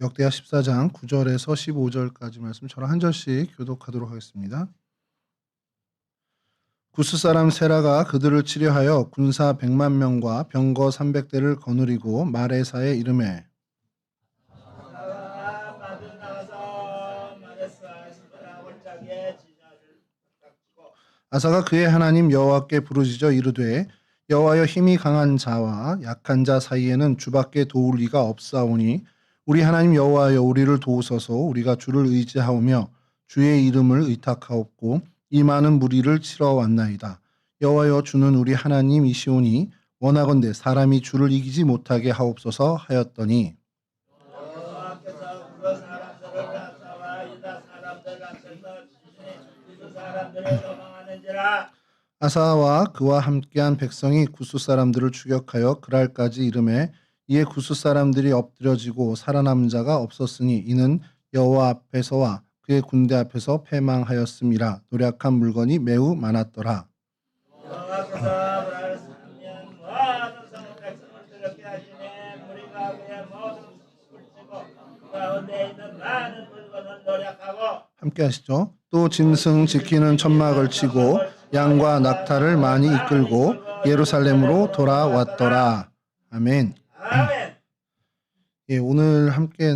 역대하 14장 9절에서 15절까지 말씀 저랑 한 절씩 교독하도록 하겠습니다. 구스 사람 세라가 그들을 치려하여 군사 100만 명과 병거 300대를 거느리고 마레사에 이르매 아사가 그의 하나님 여호와께 부르짖어 이르되 여호와여 힘이 강한 자와 약한 자 사이에는 주밖에 도울 리가 없사오니 우리 하나님 여호와여 우리를 도우소서. 우리가 주를 의지하오며 주의 이름을 의탁하옵고 이 많은 무리를 치러 왔나이다. 여호와여 주는 우리 하나님이시오니 원하건대 사람이 주를 이기지 못하게 하옵소서 하였더니 아사와 그와 함께한 백성이 구스 사람들을 추격하여 그랄까지 이르매 이에 구스 사람들이 엎드려지고 살아남은 자가 없었으니 이는 여호와 앞에서와 그의 군대 앞에서 패망하였음이라. 노략한 물건이 매우 많았더라. 함께 하시죠. 또 짐승 지키는 천막을 치고 양과 낙타를 많이 이끌고 예루살렘으로 돌아왔더라. 아멘. 예, 오늘 함께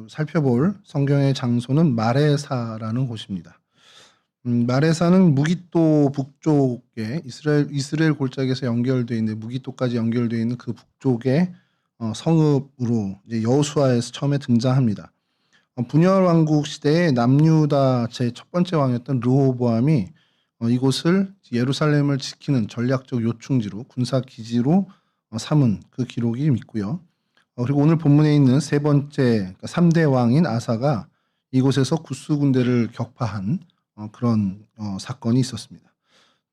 살펴볼 성경의 장소는 마레사라는 곳입니다. 마레사는 무기또 북쪽에 이스라엘 골짜기에서 연결되어 있는 무기또까지 연결되어 있는 그 북쪽의 성읍으로 이제 여호수아에서 처음에 등장합니다. 분열 왕국 시대에 남유다 제 첫 번째 왕이었던 르호보암이 이곳을 예루살렘을 지키는 전략적 요충지로 군사 기지로 삼은 그 기록이 있고요. 그리고 오늘 본문에 있는 세 번째 그러니까 3대 왕인 아사가 이곳에서 구스 군대를 격파한 그런 사건이 있었습니다.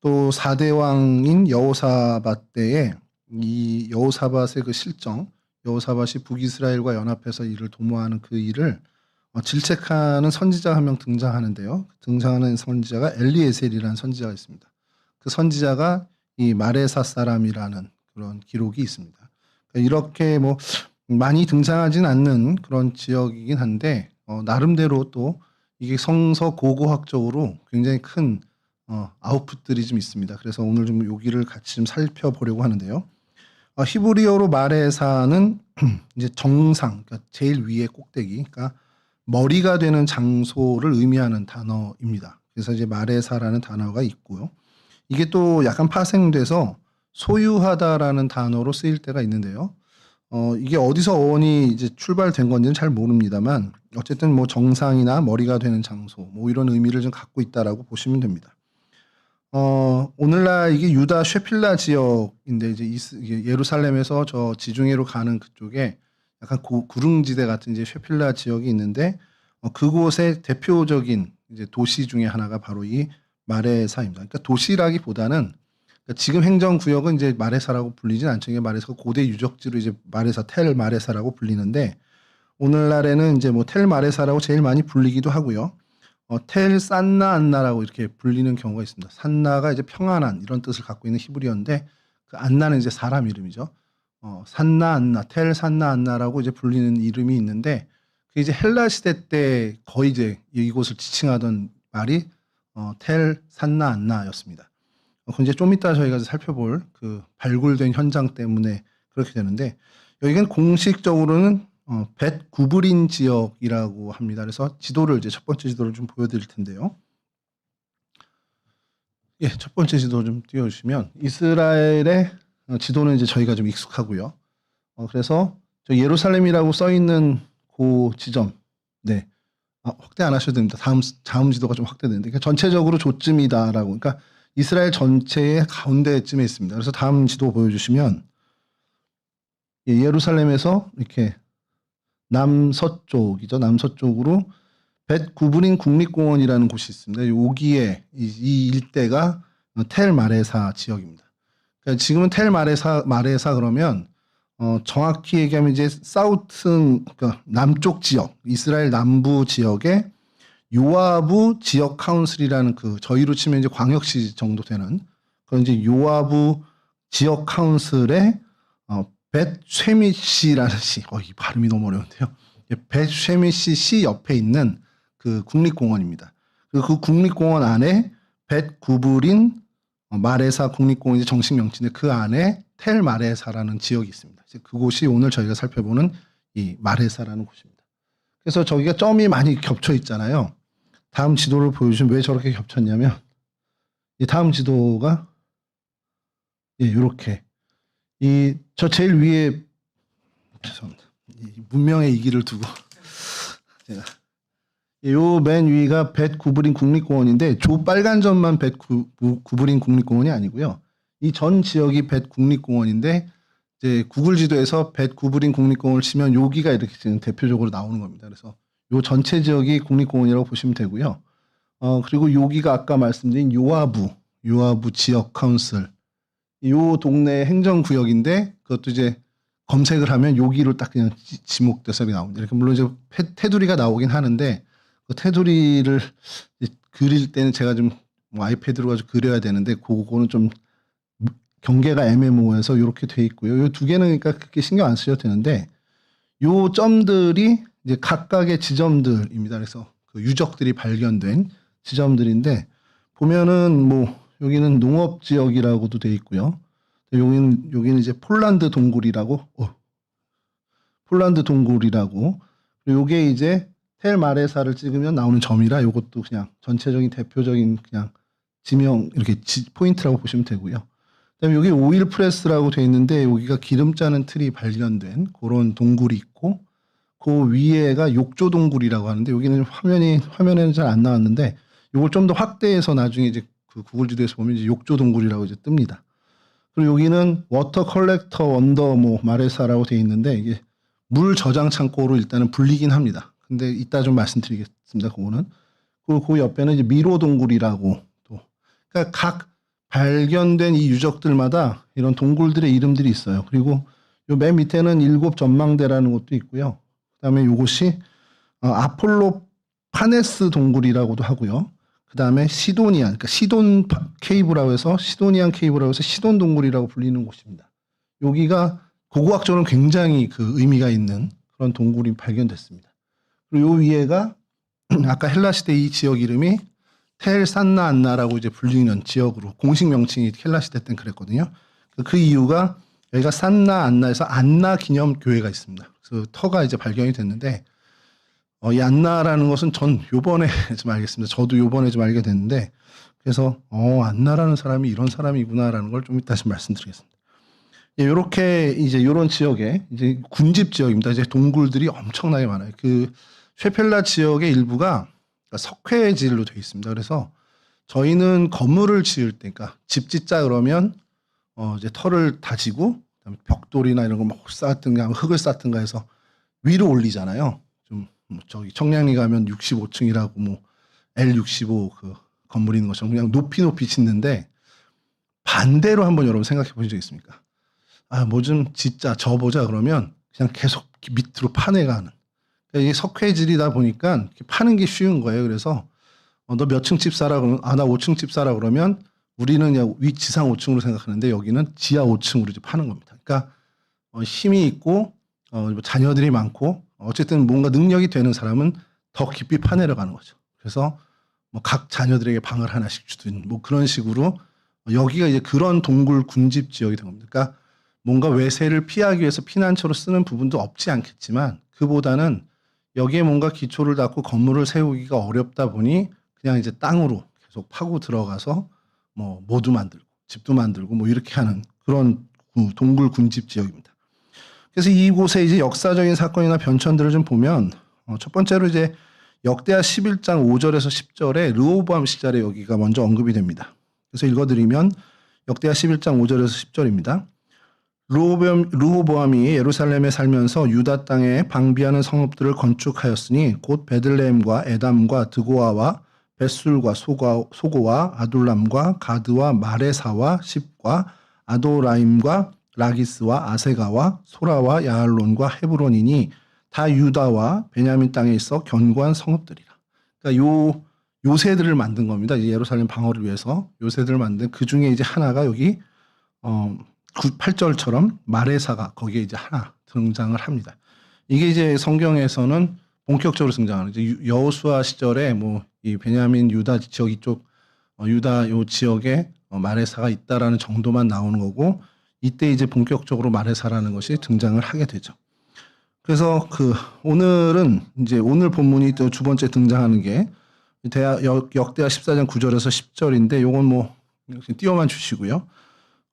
또 4대 왕인 여호사밧 때에 이 여호사밧의 그 실정, 여호사밧이 북이스라엘과 연합해서 이를 도모하는 그 일을 질책하는 선지자 한 명 등장하는데요. 등장하는 선지자가 엘리에셀이라는 선지자가 있습니다. 그 선지자가 이 마레사 사람이라는 그런 기록이 있습니다. 그러니까 이렇게 많이 등장하진 않는 그런 지역이긴 한데 나름대로 또 이게 성서 고고학적으로 굉장히 큰 아웃풋들이 좀 있습니다. 그래서 오늘 좀 여기를 같이 좀 살펴보려고 하는데요. 히브리어로 마레사는 이제 정상, 그러니까 제일 위의 꼭대기, 그러니까 머리가 되는 장소를 의미하는 단어입니다. 그래서 이제 마레사라는 단어가 있고요. 이게 또 약간 파생돼서 소유하다라는 단어로 쓰일 때가 있는데요. 이게 어디서 어원이 이제 출발된 건지는 잘 모릅니다만 어쨌든 정상이나 머리가 되는 장소 이런 의미를 좀 갖고 있다라고 보시면 됩니다. 오늘날 이게 유다 쉐필라 지역인데 이제 예루살렘에서 저 지중해로 가는 그쪽에 약간 구릉지대 같은 이제 쉐필라 지역이 있는데 그곳의 대표적인 이제 도시 중에 하나가 바로 이 마레사입니다. 그러니까 도시라기보다는 그러니까 지금 행정구역은 이제 마레사라고 불리진 않죠. 이게 마레사가 고대 유적지로 이제 마레사 텔 마레사라고 불리는데 오늘날에는 이제 텔 마레사라고 제일 많이 불리기도 하고요. 텔 산나 안나라고 이렇게 불리는 경우가 있습니다. 산나가 이제 평안한 이런 뜻을 갖고 있는 히브리어인데 그 안나는 이제 사람 이름이죠. 산나 안나, 텔 산나 안나라고 이제 불리는 이름이 있는데 그 이제 헬라 시대 때 거의 이제 이곳을 지칭하던 말이 텔 산나 안나였습니다. 이제 좀 이따 저희가 살펴볼 그 발굴된 현장 때문에 그렇게 되는데 여기는 공식적으로는 벳 구브린 지역이라고 합니다. 그래서 지도를 이제 첫 번째 지도를 좀 보여드릴 텐데요. 예, 첫 번째 지도 좀 띄워주시면 이스라엘의 지도는 이제 저희가 좀 익숙하고요. 그래서 저 예루살렘이라고 써 있는 그 지점, 네, 확대 안 하셔도 됩니다. 다음 지도가 좀 확대되는데 그러니까 전체적으로 조쯤이다라고, 그러니까 이스라엘 전체의 가운데쯤에 있습니다. 그래서 다음 지도 보여주시면 예루살렘에서 이렇게 남서쪽이죠. 남서쪽으로 벳 구브린 국립공원이라는 곳이 있습니다. 여기에 이 일대가 텔 마레사 지역입니다. 그러니까 지금은 텔 마레사 그러면 정확히 얘기하면 이제 그러니까 남쪽 지역, 이스라엘 남부 지역에 요아부 지역 카운슬이라는 그 저희로 치면 이제 광역시 정도 되는 그런 이제 요아부 지역 카운슬의 벳 쉐미시라는 시, 이 발음이 너무 어려운데요. 벳쉐미시 시 옆에 있는 그 국립공원입니다. 그 국립공원 안에 벳 구브린 마레사 국립공원이 정식 명칭인데 그 안에 텔 마레사라는 지역이 있습니다. 그곳이 오늘 저희가 살펴보는 이 마레사라는 곳입니다. 그래서 저기가 점이 많이 겹쳐 있잖아요. 다음 지도를 보여주시면 왜 저렇게 겹쳤냐면 이 다음 지도가 이렇게 저 제일 위에 죄송합니다. 이 문명의 이기를 두고 제가 요 맨 위가 벳 구브린 국립공원인데 저 빨간 점만 벳 구브린 국립공원이 아니고요. 이 전 지역이 벳 국립공원인데 이제 구글 지도에서 벳 구브린 국립공원을 치면 여기가 이렇게 지금 대표적으로 나오는 겁니다. 그래서 요 전체 지역이 국립공원이라고 보시면 되고요. 그리고 여기가 아까 말씀드린 요아부 지역 카운슬 요 동네 행정구역인데 그것도 이제 검색을 하면 여기로 딱 그냥 지목돼서 나옵니다. 이렇게 물론 이제 테두리가 나오긴 하는데 그 테두리를 그릴 때는 제가 좀 아이패드로 가지고 그려야 되는데 그거는 좀 경계가 애매모호해서 이렇게 돼 있고요. 요 두 개는 그러니까 그렇게 신경 안 쓰셔도 되는데 요 점들이 이제 각각의 지점들입니다. 그래서 그 유적들이 발견된 지점들인데 보면은 뭐 여기는 농업 지역이라고도 돼 있고요. 여기는 이제 폴란드 동굴이라고 그리고 요게 이제 텔 마레사를 찍으면 나오는 점이라 요것도 그냥 전체적인 대표적인 그냥 지명 이렇게 포인트라고 보시면 되고요. 그다음에 여기 오일 프레스라고 돼 있는데 여기가 기름 짜는 틀이 발견된 그런 동굴이 있고 그 위에가 욕조 동굴이라고 하는데 여기는 화면에는 잘 안 나왔는데 요걸 좀 더 확대해서 나중에 이제 그 구글 지도에서 보면 이제 욕조 동굴이라고 이제 뜹니다. 그리고 여기는 워터 컬렉터 원더 마레사라고 돼 있는데 이게 물 저장 창고로 일단은 불리긴 합니다. 근데 이따 좀 말씀드리겠습니다. 그거는. 그리고 그 옆에는 이제 미로 동굴이라고 또 그러니까 각 발견된 이 유적들마다 이런 동굴들의 이름들이 있어요. 그리고 요 맨 밑에는 일곱 전망대라는 것도 있고요. 그다음에 요것이 아폴로 파네스 동굴이라고도 하고요. 그다음에 시도니안, 그러니까 시돈 케이브라고 해서 시도니안 케이브라고 해서 시돈 동굴이라고 불리는 곳입니다. 여기가 고고학적으로 굉장히 그 의미가 있는 그런 동굴이 발견됐습니다. 그리고 요 위에가 아까 헬라 시대 이 지역 이름이 텔 산나 안나라고 이제 불리는 지역으로 공식 명칭이 헬라 시대 때는 그랬거든요. 그 이유가 여기가 산나 안나에서 안나 기념 교회가 있습니다. 그래서 터가 이제 발견이 됐는데 이 안나라는 것은 전 요번에 좀 알겠습니다. 저도 요번에 좀 알게 됐는데 그래서 안나라는 사람이 이런 사람이구나라는 걸 좀 이따 좀 말씀드리겠습니다. 이렇게 이제 이런 지역에 이제 군집 지역입니다. 이제 동굴들이 엄청나게 많아요. 그 쉐펠라 지역의 일부가 석회질로 되어 있습니다. 그래서 저희는 건물을 지을 때, 그러니까 집 짓자 그러면 이제 터를 다지고 그다음에 벽돌이나 이런 거 막 쌓든가 흙을 쌓든가 해서 위로 올리잖아요. 좀 저기 청량리 가면 65층이라고 뭐 L65 그 건물 있는 것처럼 그냥 높이 짓는데 반대로 한번 여러분 생각해 보신 적 있습니까? 뭐 좀 짓자 져보자 그러면 그냥 계속 밑으로 파내가는. 그러니까 이게 석회질이다 보니까 파는 게 쉬운 거예요. 그래서 너 몇 층 집 사라 그러면 나 5층 집 사라 그러면 우리는 그냥 지상 5층으로 생각하는데 여기는 지하 5층으로 이제 파는 겁니다. 그러니까 힘이 있고 자녀들이 많고 어쨌든 뭔가 능력이 되는 사람은 더 깊이 파내려가는 거죠. 그래서 뭐 각 자녀들에게 방을 하나씩 주든 뭐 그런 식으로 여기가 이제 그런 동굴 군집 지역이 된 겁니다. 그러니까 뭔가 외세를 피하기 위해서 피난처로 쓰는 부분도 없지 않겠지만 그보다는 여기에 뭔가 기초를 닦고 건물을 세우기가 어렵다 보니 그냥 이제 땅으로 계속 파고 들어가서 뭐 모두 만들고 집도 만들고 뭐 이렇게 하는 그런 동굴 군집 지역입니다. 그래서 이곳에 이제 역사적인 사건이나 변천들을 좀 보면 첫 번째로 이제 역대하 11장 5절에서 10절에 르호보암 시절에 여기가 먼저 언급이 됩니다. 그래서 읽어드리면 역대하 11장 5절에서 10절입니다. 르호보암이 예루살렘에 살면서 유다 땅에 방비하는 성읍들을 건축하였으니 곧 베들레헴과 에담과 드고아와 벳술과 소고와 아둘람과 가드와 마레사와 십과 아도라임과 라기스와 아세가와 소라와 야알론과 헤브론이니 다 유다와 베냐민 땅에 있어 견고한 성읍들이라. 그러니까 요새들을 만든 겁니다. 이제 예루살렘 방어를 위해서 요새들을 만든 그 중에 이제 하나가 여기 8절처럼 마레사가 거기에 이제 하나 등장을 합니다. 이게 이제 성경에서는 본격적으로 등장하는 이제 여호수아 시절에 뭐 이 베냐민 유다 지역 이쪽 유다 요 지역에 마레사가 있다라는 정도만 나오는 거고 이때 이제 본격적으로 마레사라는 것이 등장을 하게 되죠. 그래서 오늘은 이제 오늘 본문이 또 두 번째 등장하는 게 역대하 14장 9절에서 10절인데 요건 뭐 띄워만 주시고요.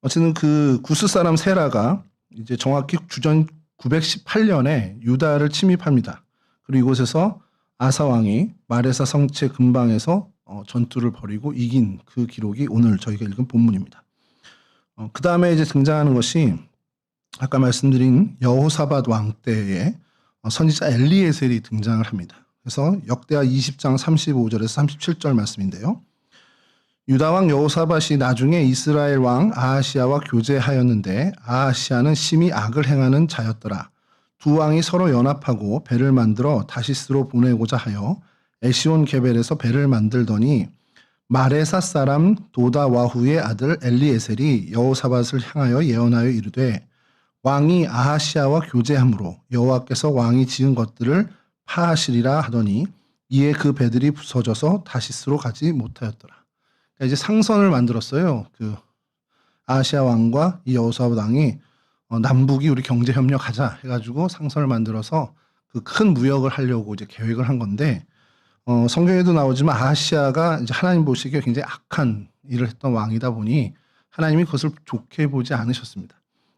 어쨌든 구스 사람 세라가 이제 정확히 주전 918년에 유다를 침입합니다. 그리고 이곳에서 아사 왕이 마레사 성체 근방에서 전투를 벌이고 이긴 그 기록이 오늘 저희가 읽은 본문입니다. 그 다음에 이제 등장하는 것이 아까 말씀드린 여호사밧 왕 때에 선지자 엘리에셀이 등장을 합니다. 그래서 역대하 20장 35절에서 37절 말씀인데요. 유다 왕 여호사밧이 나중에 이스라엘 왕 아하시아와 교제하였는데 아하시아는 심히 악을 행하는 자였더라. 두 왕이 서로 연합하고 배를 만들어 다시스로 보내고자 하여 에시온 게벨에서 배를 만들더니 마레사 사람 도다와후의 아들 엘리에셀이 여호사밧을 향하여 예언하여 이르되 왕이 아하시아와 교제함으로 여호와께서 왕이 지은 것들을 파하시리라 하더니 이에 그 배들이 부서져서 다시스로 가지 못하였더라. 그러니까 이제 상선을 만들었어요. 아하시아 왕과 이 여호사밧 왕이 남북이 우리 경제 협력하자 해가지고 상선을 만들어서 그 큰 무역을 하려고 이제 계획을 한 건데 성경에도 나오지만 아하시아가 이제 하나님 보시기에 굉장히 악한 일을 했던 왕이다 보니 하나님이 그것을 좋게 보지 않으셨습니다.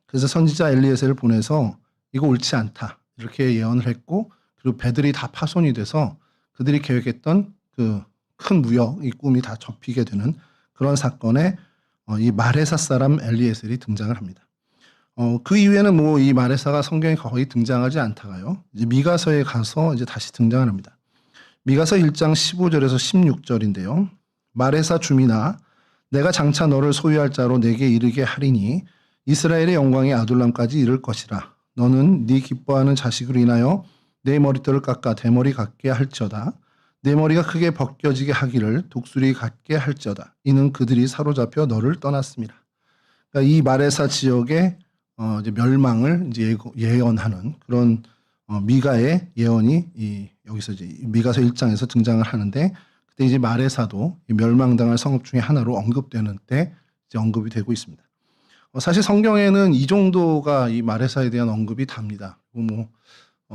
그래서 선지자 엘리에셀을 보내서 이거 옳지 않다 이렇게 예언을 했고 그리고 배들이 다 파손이 돼서 그들이 계획했던 그 큰 무역 이 꿈이 다 접히게 되는 그런 사건에 이 마레사 사람 엘리에셀이 등장을 합니다. 그 이후에는 뭐 이 마레사가 성경에 거의 등장하지 않다가요. 이제 미가서에 가서 이제 다시 등장을 합니다. 미가서 1장 15절에서 16절인데요. 마레사 주민아 내가 장차 너를 소유할 자로 내게 이르게 하리니 이스라엘의 영광이 아둘람까지 이를 것이라. 너는 네 기뻐하는 자식으로 인하여 내 머리털을 깎아 대머리 같게 할지어다. 내 머리가 크게 벗겨지게 하기를 독수리 같게 할지어다. 이는 그들이 사로잡혀 너를 떠났습니다. 그러니까 이 마레사 지역의 이제 멸망을 이제 예언하는 그런 미가의 예언이 여기서 이제 미가서 1장에서 등장을 하는데 그때 이제 마레사도 멸망당할 성읍 중에 하나로 언급되는 때 이제 언급이 되고 있습니다. 사실 성경에는 이 정도가 이 마레사에 대한 언급이 답니다.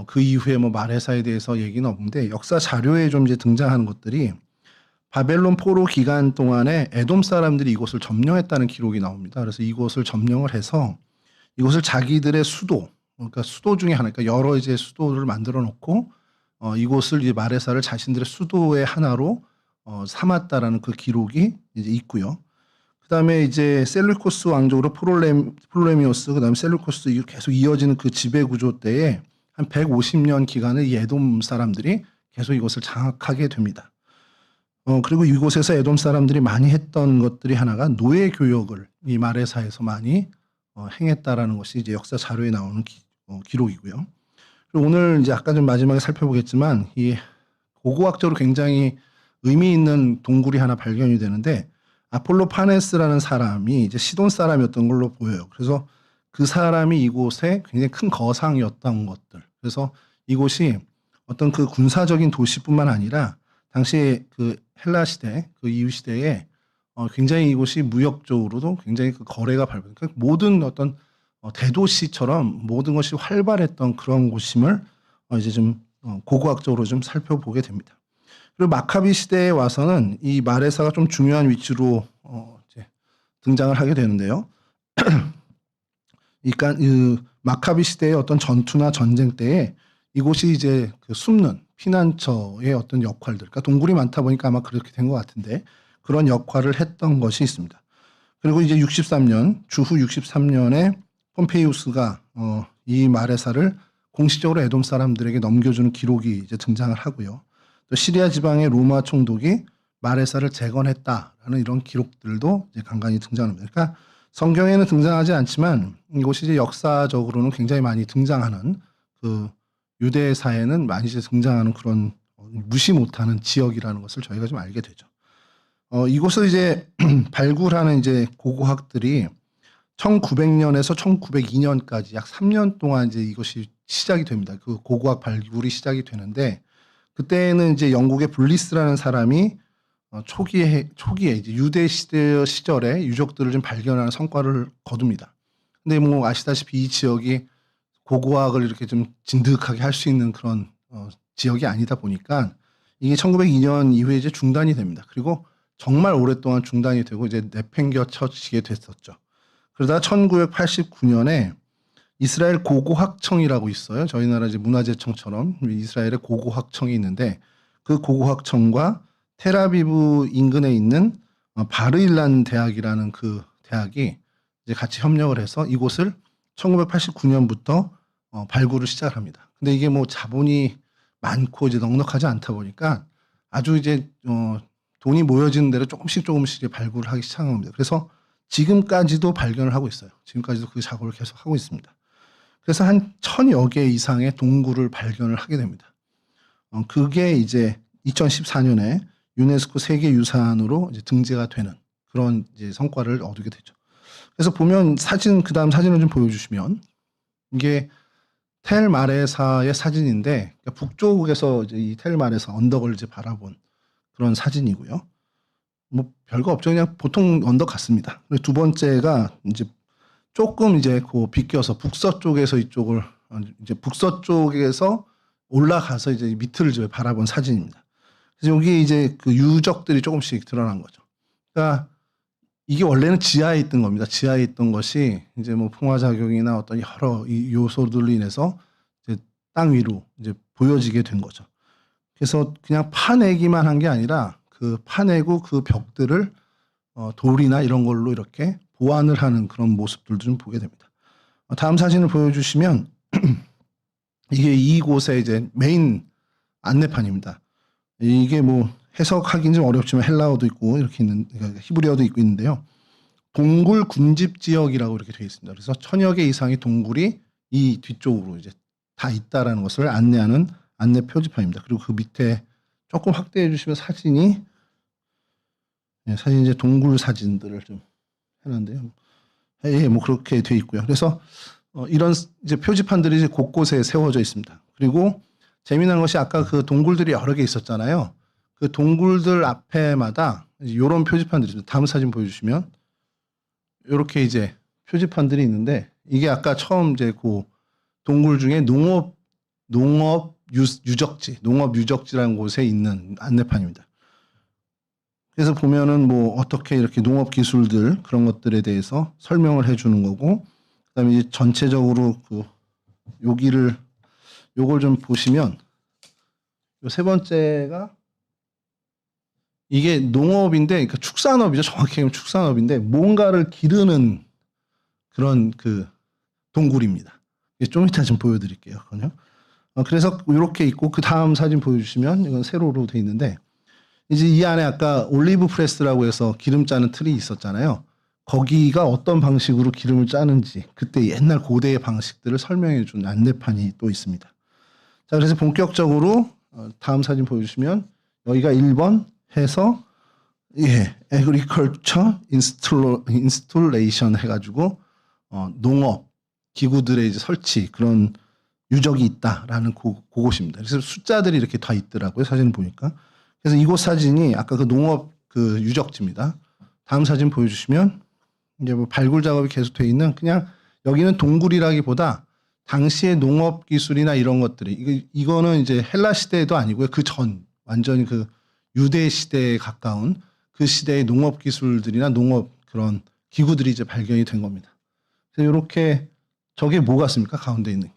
그 이후에 뭐 마레사에 대해서 얘기는 없는데 역사 자료에 좀 이제 등장하는 것들이 바벨론 포로 기간 동안에 에돔 사람들이 이곳을 점령했다는 기록이 나옵니다. 그래서 이곳을 점령을 해서 이곳을 자기들의 수도, 그러니까 수도 중에 하나, 그러니까 여러 이제 수도를 만들어 놓고 이곳을 이제 마레사를 자신들의 수도의 하나로 삼았다라는 그 기록이 이제 있고요. 그다음에 이제 셀루코스 왕족으로 프롤레미오스, 그다음에 셀루코스 계속 이어지는 그 지배 구조 때에 한 150년 기간을 이 에돔 사람들이 계속 이곳을 장악하게 됩니다. 그리고 이곳에서 에돔 사람들이 많이 했던 것들이 하나가 노예 교역을 이 마레사에서 많이 행했다라는 것이 이제 역사 자료에 나오는 기록이고요. 그리고 오늘 이제 아까 좀 마지막에 살펴보겠지만 이 고고학적으로 굉장히 의미 있는 동굴이 하나 발견이 되는데 아폴로 파네스라는 사람이 이제 시돈 사람이었던 걸로 보여요. 그래서 그 사람이 이곳에 굉장히 큰 거상이었던 것들. 그래서 이곳이 어떤 그 군사적인 도시뿐만 아니라 당시 그 헬라 시대, 그 이후 시대에 굉장히 이곳이 무역적으로도 굉장히 그 거래가 발발. 그러니까 모든 어떤 대도시처럼 모든 것이 활발했던 그런 곳임을 이제 좀 고고학적으로 좀 살펴보게 됩니다. 그리고 마카비 시대에 와서는 이 마레사가 좀 중요한 위치로 이제 등장을 하게 되는데요. 그러니까 마카비 시대의 어떤 전투나 전쟁 때에 이곳이 이제 그 숨는 피난처의 어떤 역할들, 그러니까 동굴이 많다 보니까 아마 그렇게 된 것 같은데 그런 역할을 했던 것이 있습니다. 그리고 이제 63년 주후 63년에 폼페이우스가 이 마레사를 공식적으로 에돔 사람들에게 넘겨주는 기록이 이제 등장을 하고요. 또 시리아 지방의 로마 총독이 마레사를 재건했다라는 이런 기록들도 이제 간간히 등장합니다. 그러니까 성경에는 등장하지 않지만 이곳이 이제 역사적으로는 굉장히 많이 등장하는 그 유대사에는 많이 이제 등장하는 그런 무시 못하는 지역이라는 것을 저희가 좀 알게 되죠. 이곳을 이제 발굴하는 이제 고고학들이 1900년에서 1902년까지 약 3년 동안 이제 이것이 시작이 됩니다. 그 고고학 발굴이 시작이 되는데 그때는 이제 영국의 블리스라는 사람이 초기에 이제 유대 시절에 유적들을 좀 발견하는 성과를 거둡니다. 근데 뭐 아시다시피 이 지역이 고고학을 이렇게 좀 진득하게 할 수 있는 그런 지역이 아니다 보니까 이게 1902년 이후에 이제 중단이 됩니다. 그리고 정말 오랫동안 중단이 되고 이제 내팽겨쳐지게 됐었죠. 그러다 1989년에 이스라엘 고고학청이라고 있어요. 저희 나라 이제 문화재청처럼 이스라엘의 고고학청이 있는데 그 고고학청과 텔아비브 인근에 있는 바르일란 대학이라는 그 대학이 이제 같이 협력을 해서 이곳을 1989년부터 발굴을 시작합니다. 근데 이게 뭐 자본이 많고 이제 넉넉하지 않다 보니까 아주 이제 돈이 모여지는 대로 조금씩 이제 발굴을 하기 시작한 겁니다. 그래서 지금까지도 발견을 하고 있어요. 지금까지도 그 작업을 계속 하고 있습니다. 그래서 한 1000여 개 이상의 동굴을 발견을 하게 됩니다. 그게 이제 2014년에 유네스코 세계유산으로 이제 등재가 되는 그런 이제 성과를 얻게 되죠. 그래서 보면 그 다음 사진을 좀 보여주시면 이게 텔마레사의 사진인데 그러니까 북쪽에서 이제 이 텔마레사 언덕을 이제 바라본 그런 사진이고요. 뭐 별거 없죠. 그냥 보통 언덕 같습니다. 두 번째가 이제 조금 이제 그 비껴서 북서쪽에서 이쪽을 이제 북서쪽에서 올라가서 이제 밑을 이제 바라본 사진입니다. 그래서 여기 이제 그 유적들이 조금씩 드러난 거죠. 그러니까 이게 원래는 지하에 있던 겁니다. 지하에 있던 것이 이제 뭐 풍화작용이나 어떤 여러 요소들로 인해서 이제 땅 위로 이제 보여지게 된 거죠. 그래서 그냥 파내기만 한 게 아니라 그 파내고 그 벽들을 돌이나 이런 걸로 이렇게 보완을 하는 그런 모습들도 좀 보게 됩니다. 다음 사진을 보여주시면 이게 이곳의 이제 메인 안내판입니다. 이게 뭐 해석하기는 좀 어렵지만 헬라어도 있고 이렇게 그러니까 히브리어도 있고 있는데요. 동굴 군집 지역이라고 이렇게 되어 있습니다. 그래서 1000여 개 이상의 동굴이 이 뒤쪽으로 이제 다 있다라는 것을 안내하는 안내 표지판입니다. 그리고 그 밑에 조금 확대해 주시면 사진이 사진 이제 동굴 사진들을 좀 해놨는데요. 예, 뭐 그렇게 되어 있고요. 그래서 이런 이제 표지판들이 이제 곳곳에 세워져 있습니다. 그리고 재미난 것이 아까 그 동굴들이 여러 개 있었잖아요. 그 동굴들 앞에마다 이런 표지판들이 있습니다. 다음 사진 보여주시면 이렇게 이제 표지판들이 있는데 이게 아까 처음 이제 그 동굴 중에 농업 유적지라는 곳에 있는 안내판입니다. 그래서 보면은 뭐 어떻게 이렇게 농업 기술들 그런 것들에 대해서 설명을 해주는 거고, 그다음에 이제 전체적으로 그 요걸 좀 보시면 요 세 번째가 이게 농업인데, 그러니까 축산업이죠. 정확히 얘기하면 축산업인데 뭔가를 기르는 그런 그 동굴입니다. 좀 이따 좀 보여드릴게요. 그냥. 그래서 이렇게 있고 그 다음 사진 보여주시면 이건 세로로 돼 있는데 이제 이 안에 아까 올리브 프레스라고 해서 기름 짜는 틀이 있었잖아요. 거기가 어떤 방식으로 기름을 짜는지 그때 옛날 고대의 방식들을 설명해 준 안내판이 또 있습니다. 자, 그래서 본격적으로 다음 사진 보여주시면 여기가 1번 해서 Agriculture Installation 해가지고 농업 기구들의 이제 설치 그런 유적이 있다라는 그곳입니다. 그래서 숫자들이 이렇게 다 있더라고요. 사진을 보니까. 그래서 이곳 사진이 아까 그 농업 그 유적지입니다. 다음 사진 보여주시면 이제 뭐 발굴 작업이 계속 돼 있는, 그냥 여기는 동굴이라기보다 당시의 농업 기술이나 이런 것들이 이거는 이제 헬라 시대도 아니고요. 그 전 완전히 그 유대 시대에 가까운 그 시대의 농업 기술들이나 농업 그런 기구들이 이제 발견이 된 겁니다. 그래서 이렇게 저게 뭐 같습니까? 가운데 있는 게.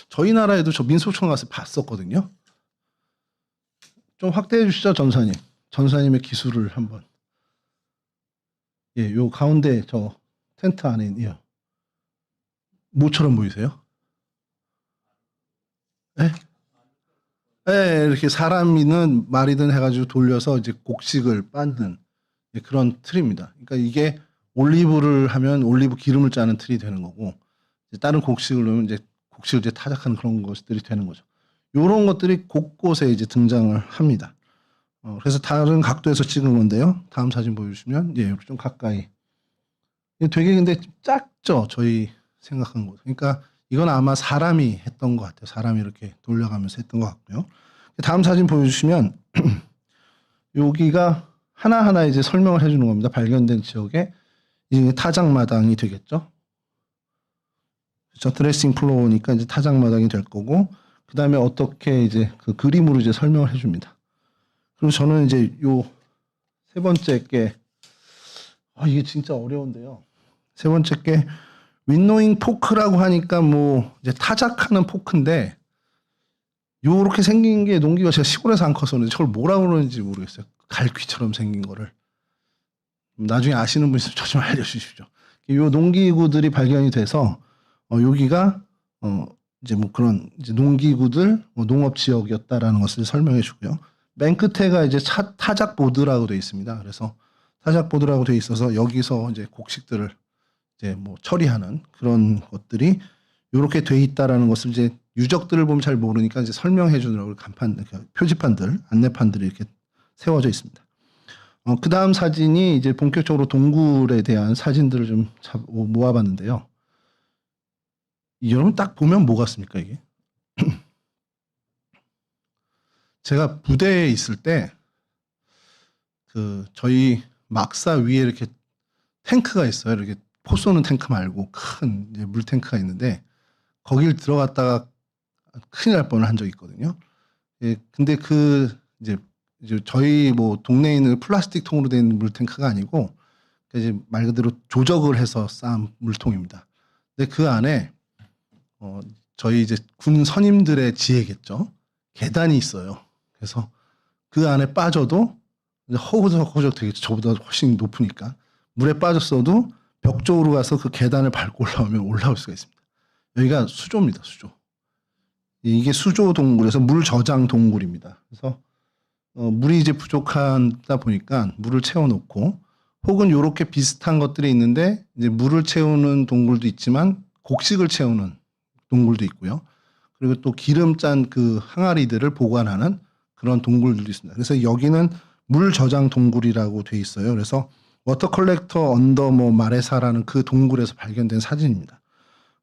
저희 나라에도 저 민속촌 가서 봤었거든요. 좀 확대해 주시죠, 전사님. 전사님의 기술을 한번. 예, 요 가운데 저 텐트 안에 있네요. 뭐처럼 보이세요? 예? 예, 이렇게 사람이든 말이든 해가지고 돌려서 이제 곡식을 빻는 그런 틀입니다. 그러니까 이게 올리브를 하면 올리브 기름을 짜는 틀이 되는 거고, 다른 곡식을 넣으면 이제 곡식을 이제 타작하는 그런 것들이 되는 거죠. 이런 것들이 곳곳에 이제 등장을 합니다. 그래서 다른 각도에서 찍은 건데요. 다음 사진 보여주시면 좀 가까이. 되게 근데 작죠. 저희 생각한 거죠. 그러니까 이건 아마 사람이 했던 것 같아요. 사람이 이렇게 돌려가면서 했던 것 같고요. 다음 사진 보여주시면 여기가 하나하나 이제 설명을 해주는 겁니다. 발견된 지역에 이제 타작마당이 되겠죠. 그렇죠. 드레싱 플로어니까 이제 타작마당이 될 거고, 그 다음에 어떻게 이제 그 그림으로 이제 설명을 해줍니다. 그리고 저는 이제 요 세 번째 게, 이게 진짜 어려운데요. 세 번째 게 윈노잉 포크라고 하니까 뭐 이제 타작하는 포크인데, 요렇게 생긴 게 농기가 제가 시골에서 안 커서 저걸 뭐라 그러는지 모르겠어요. 갈퀴처럼 생긴 거를. 나중에 아시는 분 있으면 저 좀 알려주십시오. 요 농기구들이 발견이 돼서 여기가 이제 뭐 그런 이제 농기구들 농업 지역이었다라는 것을 설명해 주고요. 맨 끝에가 이제 타작보드라고 되어 있습니다. 그래서 타작보드라고 되어 있어서 여기서 이제 곡식들을 이제 뭐 처리하는 그런 것들이 이렇게 돼 있다라는 것을 이제 유적들을 보면 잘 모르니까 이제 설명해 주느라고 간판, 표지판들, 안내판들이 이렇게 세워져 있습니다. 그 다음 사진이 이제 본격적으로 동굴에 대한 사진들을 좀 모아봤는데요. 여러분 딱 보면 뭐 같습니까, 이게? 제가 부대에 있을 때, 저희 막사 위에 이렇게 탱크가 있어요. 이렇게 포 쏘는 탱크 말고 큰 이제 물 탱크가 있는데, 거길 들어갔다가 큰일 날 뻔을 한 적이 있거든요. 예, 근데 이제 저희 뭐 동네에 있는 플라스틱 통으로 된 물탱크가 아니고 이제 말 그대로 조적을 해서 쌓은 물통입니다. 근데 그 안에 저희 이제 군 선임들의 지혜겠죠. 계단이 있어요. 그래서 그 안에 빠져도 허우적허우적 되겠죠. 저보다 훨씬 높으니까 물에 빠졌어도 벽 쪽으로 가서 그 계단을 밟고 올라오면 올라올 수가 있습니다. 여기가 수조입니다. 수조. 이게 수조 동굴에서 물 저장 동굴입니다. 그래서 물이 이제 부족하다 보니까 물을 채워놓고 혹은 이렇게 비슷한 것들이 있는데 이제 물을 채우는 동굴도 있지만 곡식을 채우는 동굴도 있고요. 그리고 또 기름 짠 그 항아리들을 보관하는 그런 동굴들도 있습니다. 그래서 여기는 물 저장 동굴이라고 돼 있어요. 그래서 워터 컬렉터 언더 뭐 마레사라는 그 동굴에서 발견된 사진입니다.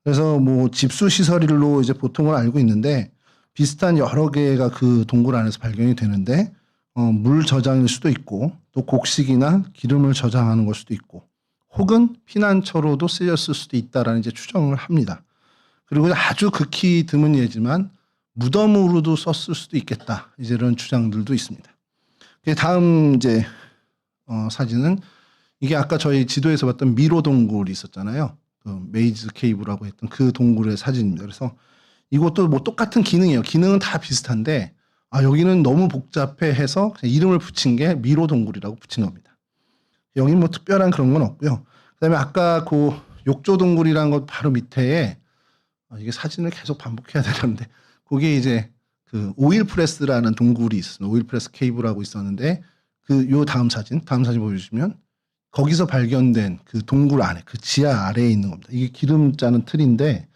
그래서 뭐 집수 시설일로 이제 보통을 알고 있는데 비슷한 여러 개가 그 동굴 안에서 발견이 되는데 물 저장일 수도 있고 또 곡식이나 기름을 저장하는 걸 수도 있고 혹은 피난처로도 쓰였을 수도 있다라는 이제 추정을 합니다. 그리고 아주 극히 드문 예지만 무덤으로도 썼을 수도 있겠다. 이제 이런 주장들도 있습니다. 다음 이제 사진은 이게 아까 저희 지도에서 봤던 미로 동굴이 있었잖아요. 메이즈 케이브라고 했던 그 동굴의 사진입니다. 그래서 이것도 뭐 똑같은 기능이에요. 기능은 다 비슷한데 여기는 너무 복잡해 해서 그냥 이름을 붙인 게 미로 동굴이라고 붙인 겁니다. 여기 뭐 특별한 그런 건 없고요. 그다음에 아까 그 욕조 동굴이라는 것 바로 밑에 이게 사진을 계속 반복해야 되는데 그게 이제 그 오일 프레스라는 동굴이 있었어요. 오일 프레스 케이브라고 있었는데 요 다음 사진 보여주시면 거기서 발견된 그 동굴 안에 그 지하 아래에 있는 겁니다. 이게 기름 짜는 틀인데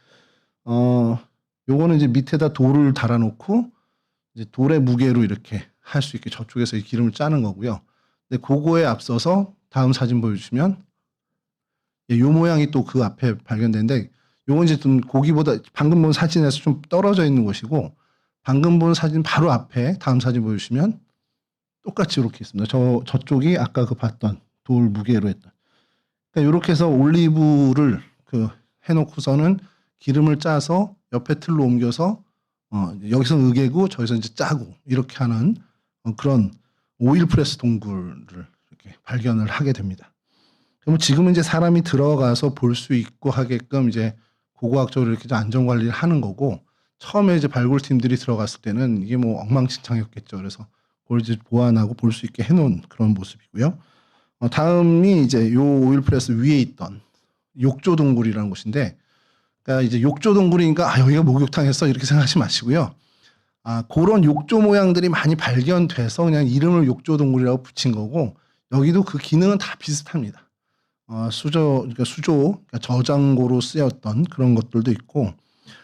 요거는 이제 밑에다 돌을 달아놓고 이제 돌의 무게로 이렇게 할 수 있게 저쪽에서 이 기름을 짜는 거고요. 근데 그거에 앞서서 다음 사진 보여주시면 요 모양이 또 그 앞에 발견되는데 요건 이제 좀 고기보다 방금 본 사진에서 좀 떨어져 있는 곳이고 방금 본 사진 바로 앞에 다음 사진 보여주시면 똑같이 이렇게 있습니다. 저쪽이 아까 그 봤던 돌 무게로 했던. 그러니까 이렇게 해서 올리브를 해놓고서는 기름을 짜서 옆에 틀로 옮겨서 여기서 으개고 저기서 이제 짜고 이렇게 하는 그런 오일 프레스 동굴을 이렇게 발견을 하게 됩니다. 그럼 지금은 이제 사람이 들어가서 볼 수 있고 하게끔 이제 고고학적으로 이렇게 안전 관리를 하는 거고 처음에 이제 발굴팀들이 들어갔을 때는 이게 뭐 엉망진창이었겠죠. 그래서 그걸 이제 보완하고 볼 수 있게 해놓은 그런 모습이고요. 다음이 이제 요 오일 프레스 위에 있던 욕조 동굴이라는 곳인데, 그러니까 이제 욕조 동굴이니까 여기가 목욕탕이었어 이렇게 생각하지 마시고요. 그런 욕조 모양들이 많이 발견돼서 그냥 이름을 욕조 동굴이라고 붙인 거고 여기도 그 기능은 다 비슷합니다. 그러니까 그러니까 저장고로 쓰였던 그런 것들도 있고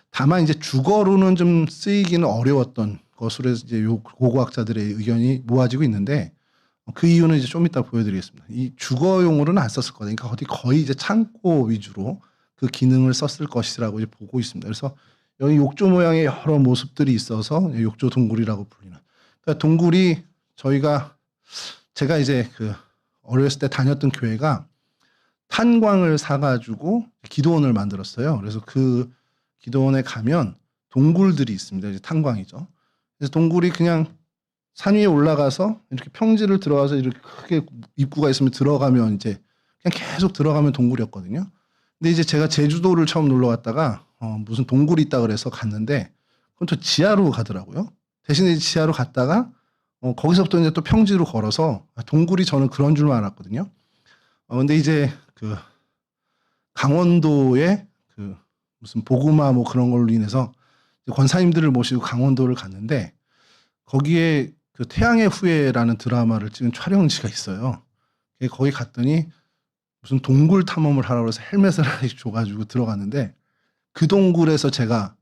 다만 이제 주거로는 좀 쓰이기는 어려웠던 것으로 해서 이제 요 고고학자들의 의견이 모아지고 있는데 그 이유는 이제 좀 이따 보여드리겠습니다. 이 주거용으로는 안 썼을 거니까 거의 이제 창고 위주로 그 기능을 썼을 것이라고 이제 보고 있습니다. 그래서 여기 욕조 모양의 여러 모습들이 있어서 욕조 동굴이라고 불리는. 그러니까 동굴이 제가 이제 그 어렸을 때 다녔던 교회가 탄광을 사가지고 기도원을 만들었어요. 그래서 그 기도원에 가면 동굴들이 있습니다. 이제 탄광이죠. 그래서 동굴이 그냥 산 위에 올라가서 이렇게 평지를 들어가서 이렇게 크게 입구가 있으면 들어가면 이제 그냥 계속 들어가면 동굴이었거든요. 근데 이제 제가 제주도를 처음 놀러 갔다가 무슨 동굴이 있다 그래서 갔는데 그건 또 지하로 가더라고요. 대신에 지하로 갔다가 거기서부터 이제 또 평지로 걸어서 동굴이 저는 그런 줄만 알았거든요. 근데 이제 그 강원도에 그 무슨 보구마 뭐 그런 걸로 인해서 권사님들을 모시고 강원도를 갔는데 거기에 그 태양의 후예라는 드라마를 찍은 촬영지가 있어요. 거기 갔더니 무슨 동굴 탐험을 하라고 해서 헬멧을 하나씩 줘가지고 들어갔는데 그 동굴에서 제가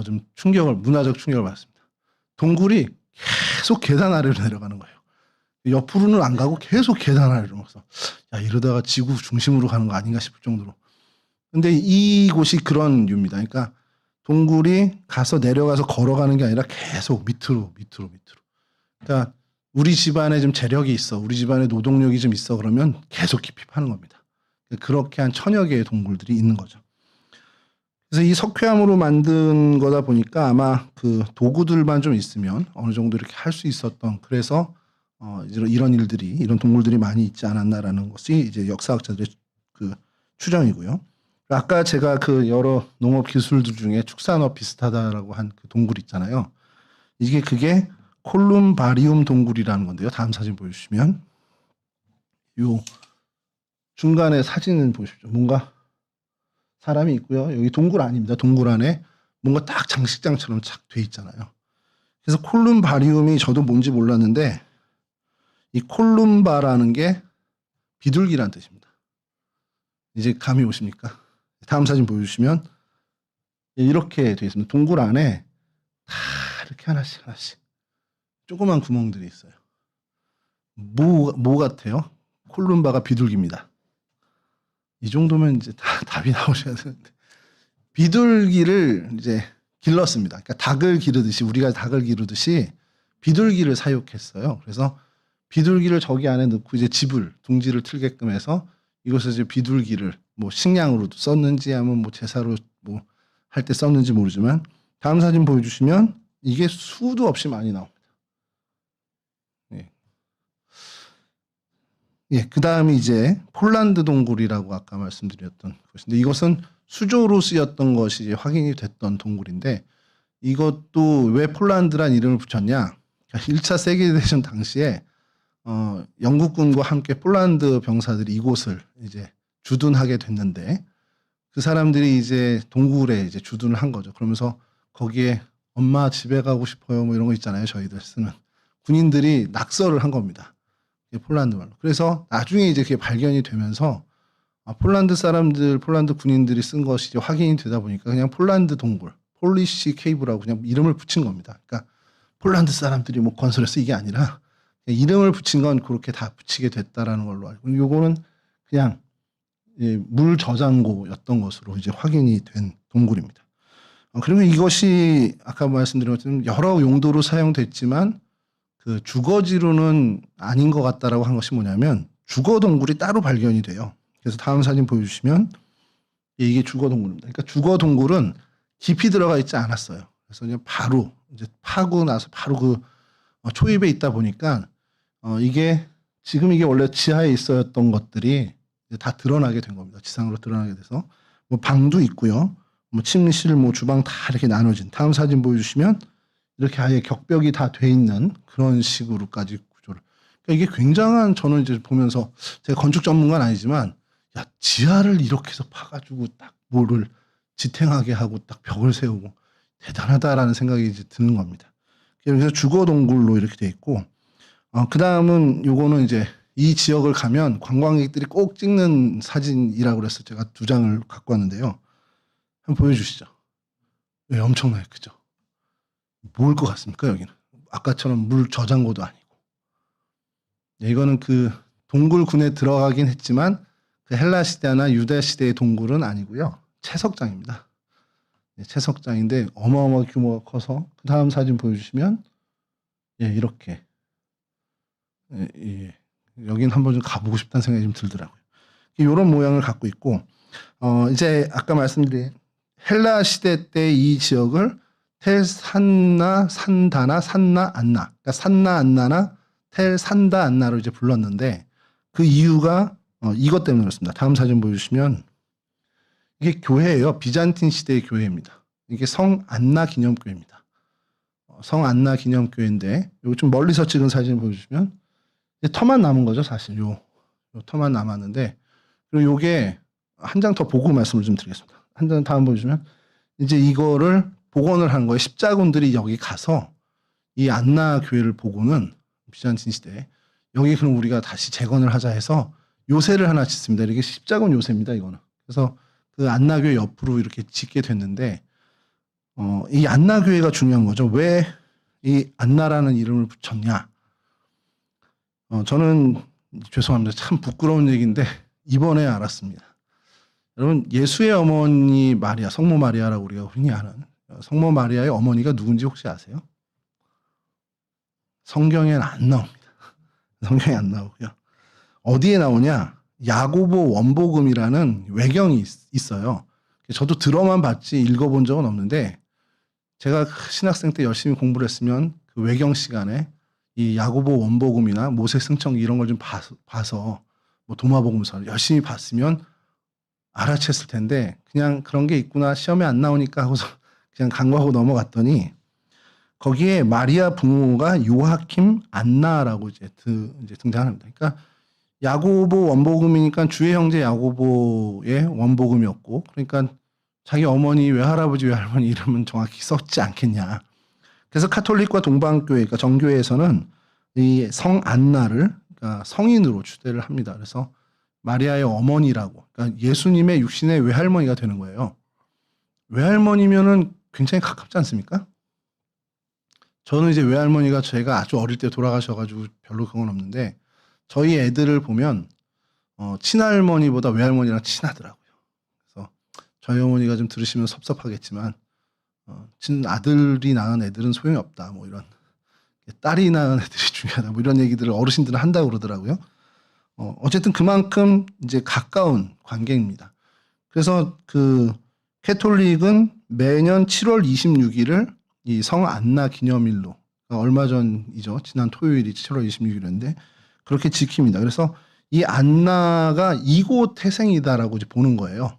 좀 문화적 충격을 받았습니다. 동굴이 계속 계단 아래로 내려가는 거예요. 옆으로는 안 가고 계속 계단 아래로 가서 야 이러다가 지구 중심으로 가는 거 아닌가 싶을 정도로. 근데 이곳이 그런 류입니다. 그러니까 동굴이 가서 내려가서 걸어가는 게 아니라 계속 밑으로. 그러니까 우리 집안에 좀 재력이 있어, 우리 집안에 노동력이 좀 있어 그러면 계속 깊이 파는 겁니다. 그렇게 한 1000여 개의 동굴들이 있는 거죠. 그래서 이 석회암으로 만든 거다 보니까 아마 그 도구들만 좀 있으면 어느 정도 이렇게 할 수 있었던, 그래서 이런 동굴들이 많이 있지 않았나라는 것이 이제 역사학자들의 그 추정이고요. 아까 제가 그 여러 농업 기술들 중에 축산업 비슷하다라고 한 그 동굴 있잖아요. 그게 콜룸바리움 동굴이라는 건데요. 다음 사진 보여주시면 요 중간에 사진을 보십시오. 뭔가 사람이 있고요. 여기 동굴 아닙니다. 동굴 안에 뭔가 딱 장식장처럼 착 돼 있잖아요. 그래서 콜룸바리움이 저도 뭔지 몰랐는데 이 콜룸바라는 게 비둘기라는 뜻입니다. 이제 감이 오십니까? 다음 사진 보여주시면 이렇게 돼 있습니다. 동굴 안에 다 이렇게 하나씩 조그만 구멍들이 있어요. 뭐 같아요? 콜룸바가 비둘기입니다. 이 정도면 이제 답이 나오셔야 되는데 비둘기를 이제 길렀습니다. 그러니까 닭을 기르듯이, 우리가 닭을 기르듯이 비둘기를 사육했어요. 그래서 비둘기를 저기 안에 넣고 이제 둥지를 틀게끔 해서 이곳에서 이제 비둘기를 뭐 식량으로도 썼는지 아니면 뭐 제사로 뭐 할 때 썼는지 모르지만 다음 사진 보여주시면 이게 수도 없이 많이 나옵니다. 그 다음이 이제 폴란드 동굴이라고 아까 말씀드렸던 것인데 이것은 수조로 쓰였던 것이 확인이 됐던 동굴인데 이것도 왜 폴란드란 이름을 붙였냐? 1차 세계대전 당시에 영국군과 함께 폴란드 병사들이 이곳을 이제 주둔하게 됐는데 그 사람들이 이제 동굴에 이제 주둔을 한 거죠. 그러면서 거기에 엄마 집에 가고 싶어요 뭐 이런 거 있잖아요. 저희들 쓰는 군인들이 낙서를 한 겁니다. 폴란드 말로. 그래서 나중에 이제 그게 발견이 되면서 폴란드 군인들이 쓴 것이 확인이 되다 보니까 그냥 폴란드 동굴, 폴리시 케이브라고 그냥 이름을 붙인 겁니다. 그러니까 폴란드 사람들이 뭐 건설해서 이게 아니라 이름을 붙인 건 그렇게 다 붙이게 됐다라는 걸로 알고, 요거는 그냥 물 저장고였던 것으로 이제 확인이 된 동굴입니다. 그리고 이것이 아까 말씀드린 것처럼 여러 용도로 사용됐지만 그 주거지로는 아닌 것 같다라고 한 것이 뭐냐면 주거 동굴이 따로 발견이 돼요. 그래서 다음 사진 보여주시면 이게 주거 동굴입니다. 그러니까 주거 동굴은 깊이 들어가 있지 않았어요. 그래서 그냥 바로 이제 파고 나서 바로 그 초입에 있다 보니까 이게 원래 지하에 있었던 것들이 이제 다 드러나게 된 겁니다. 지상으로 드러나게 돼서 뭐 방도 있고요, 뭐 침실, 뭐 주방 다 이렇게 나눠진. 다음 사진 보여주시면 이렇게 아예 격벽이 다 돼 있는 그런 식으로까지 구조를. 그러니까 이게 굉장한, 저는 이제 보면서 제가 건축 전문가는 아니지만 야 지하를 이렇게 해서 파가지고 딱 뭐를 지탱하게 하고 딱 벽을 세우고 대단하다라는 생각이 이제 드는 겁니다. 그래서 주거 동굴로 이렇게 돼 있고, 그 다음은 요거는 이제 이 지역을 가면 관광객들이 꼭 찍는 사진이라고 그래서 제가 2장을 갖고 왔는데요. 한번 보여주시죠. 네, 엄청나게 크죠. 뭘 것 같습니까? 여기는 아까처럼 물 저장고도 아니고. 이거는 그 동굴군에 들어가긴 했지만 그 헬라 시대나 유대 시대의 동굴은 아니고요. 채석장입니다. 네, 채석장인데 어마어마하게 규모가 커서 그 다음 사진 보여주시면 이렇게 여긴 한번 좀 가보고 싶다는 생각이 좀 들더라고요. 이런 모양을 갖고 있고 이제 아까 말씀드린 헬라 시대 때 이 지역을 텔 산나 산다나 산나 안나, 그러니까 산나 안나나 텔 산다 안나로 이제 불렀는데 그 이유가 이것 때문에 그렇습니다. 다음 사진 보여주시면 이게 교회예요. 비잔틴 시대의 교회입니다. 이게 성 안나 기념교회입니다. 성 안나 기념교회인데 이거 좀 멀리서 찍은 사진 보여주시면 터만 남은 거죠, 사실. 요 터만 남았는데 그리고 요게 한 장 더 보고 말씀을 좀 드리겠습니다. 한 장 다음 보여주시면 이제 이거를 복원을 한 거예요. 십자군들이 여기 가서 이 안나 교회를 보고는 비잔틴 시대에 여기 그럼 우리가 다시 재건을 하자 해서 요새를 하나 짓습니다. 이게 십자군 요새입니다, 이거는. 그래서 그 안나 교회 옆으로 이렇게 짓게 됐는데 이 안나 교회가 중요한 거죠. 왜 이 안나라는 이름을 붙였냐? 저는 죄송합니다. 참 부끄러운 얘기인데 이번에 알았습니다. 여러분 예수의 어머니 마리아, 성모 마리아라고 우리가 흔히 아는 성모 마리아의 어머니가 누군지 혹시 아세요? 성경에는 안 나옵니다. 성경에 안 나오고요. 어디에 나오냐? 야고보 원복음이라는 외경이 있어요. 저도 들어만 봤지 읽어본 적은 없는데 제가 신학생 때 열심히 공부를 했으면 그 외경 시간에 이 야고보 원복음이나 모세 승천기 이런 걸 좀 봐서 뭐 도마복음서 열심히 봤으면 알아챘을 텐데 그냥 그런 게 있구나 시험에 안 나오니까 하고서 그냥 간과하고 넘어갔더니 거기에 마리아 부모가 요하킴 안나라고 이제 등장합니다. 그러니까 야고보 원복음이니까 주의 형제 야고보의 원복음이었고 그러니까 자기 어머니 외할아버지 외할머니 이름은 정확히 썼지 않겠냐. 그래서 카톨릭과 동방교회, 그러니까 정교회에서는 이 성 안나를 그러니까 성인으로 추대를 합니다. 그래서 마리아의 어머니라고, 그러니까 예수님의 육신의 외할머니가 되는 거예요. 외할머니면은 굉장히 가깝지 않습니까? 저는 이제 외할머니가 제가 아주 어릴 때 돌아가셔가지고 별로 그건 없는데 저희 애들을 보면 친할머니보다 외할머니랑 친하더라고요. 그래서 저희 어머니가 좀 들으시면 섭섭하겠지만 친아들이 낳은 애들은 소용이 없다. 뭐 이런 딸이 낳은 애들이 중요하다. 뭐 이런 얘기들을 어르신들은 한다고 그러더라고요. 어쨌든 그만큼 이제 가까운 관계입니다. 그래서 그 캐톨릭은 매년 7월 26일을 이 성 안나 기념일로 그러니까 얼마 전이죠. 지난 토요일이 7월 26일인데 그렇게 지킵니다. 그래서 이 안나가 이곳 태생이다라고 이제 보는 거예요.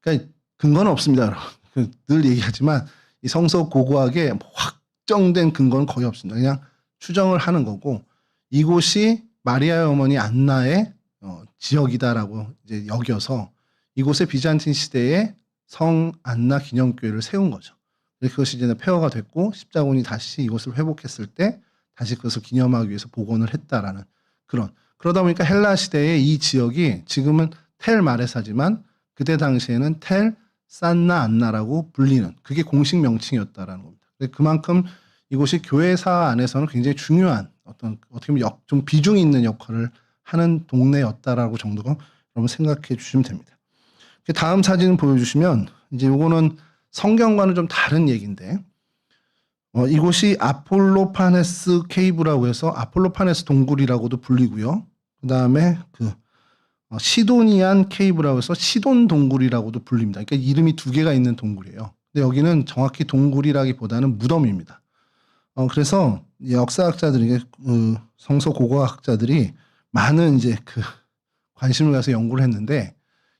그러니까 근거는 없습니다, 여러분. 늘 얘기하지만 이 성서 고고학에 확정된 근거는 거의 없습니다. 그냥 추정을 하는 거고 이곳이 마리아의 어머니 안나의 지역이다라고 이제 여겨서 이곳에 비잔틴 시대에 성 안나 기념교회를 세운 거죠. 그것이 이제 폐허가 됐고 십자군이 다시 이곳을 회복했을 때 다시 그것을 기념하기 위해서 복원을 했다라는 그러다 보니까 헬라 시대의 이 지역이 지금은 텔 마레사지만 그때 당시에는 텔 산나 안나라고 불리는 그게 공식 명칭이었다라는 겁니다. 그만큼 이곳이 교회사 안에서는 굉장히 중요한 어떻게 보면 좀 비중이 있는 역할을 하는 동네였다라고 정도로 여러분 생각해 주시면 됩니다. 다음 사진 보여주시면 이제 요거는 성경과는 좀 다른 얘기인데 이곳이 아폴로파네스 케이브라고 해서 아폴로파네스 동굴이라고도 불리고요. 그 다음에 시도니안 케이브라고 해서 시돈 동굴이라고도 불립니다. 그러니까 이름이 두 개가 있는 동굴이에요. 근데 여기는 정확히 동굴이라기보다는 무덤입니다. 그래서 역사학자들이 성서 고고학자들이 많은 이제 관심을 가서 연구를 했는데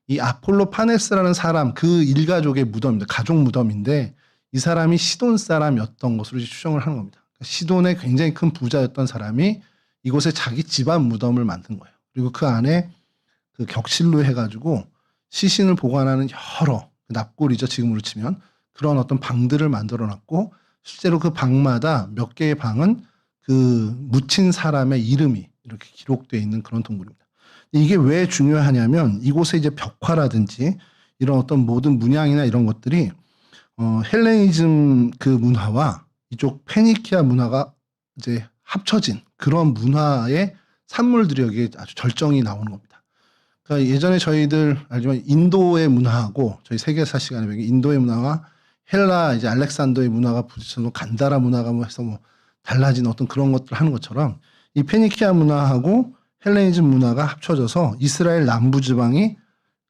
이 아폴로파네스라는 사람 그 일가족의 무덤입니다. 가족 무덤인데 이 사람이 시돈 사람이었던 것으로 추정을 하는 겁니다. 시돈의 굉장히 큰 부자였던 사람이 이곳에 자기 집안 무덤을 만든 거예요. 그리고 그 안에 그 격실로 해가지고 시신을 보관하는 여러 납골이죠. 지금으로 치면 그런 어떤 방들을 만들어놨고 실제로 그 방마다 몇 개의 방은 그 묻힌 사람의 이름이 이렇게 기록되어 있는 그런 동굴입니다. 이게 왜 중요하냐면 이곳에 이제 벽화라든지 이런 어떤 모든 문양이나 이런 것들이 헬레니즘 그 문화와 이쪽 페니키아 문화가 이제 합쳐진 그런 문화의 산물들이 여기에 아주 절정이 나오는 겁니다. 그러니까 예전에 저희들 알지만 인도의 문화하고 저희 세계사 시간에 배운 인도의 문화와 헬라 이제 알렉산더의 문화가 부딪혀서 간다라 문화가 뭐 해서 뭐 달라진 어떤 그런 것들 하는 것처럼 이 페니키아 문화하고 헬레니즘 문화가 합쳐져서 이스라엘 남부 지방이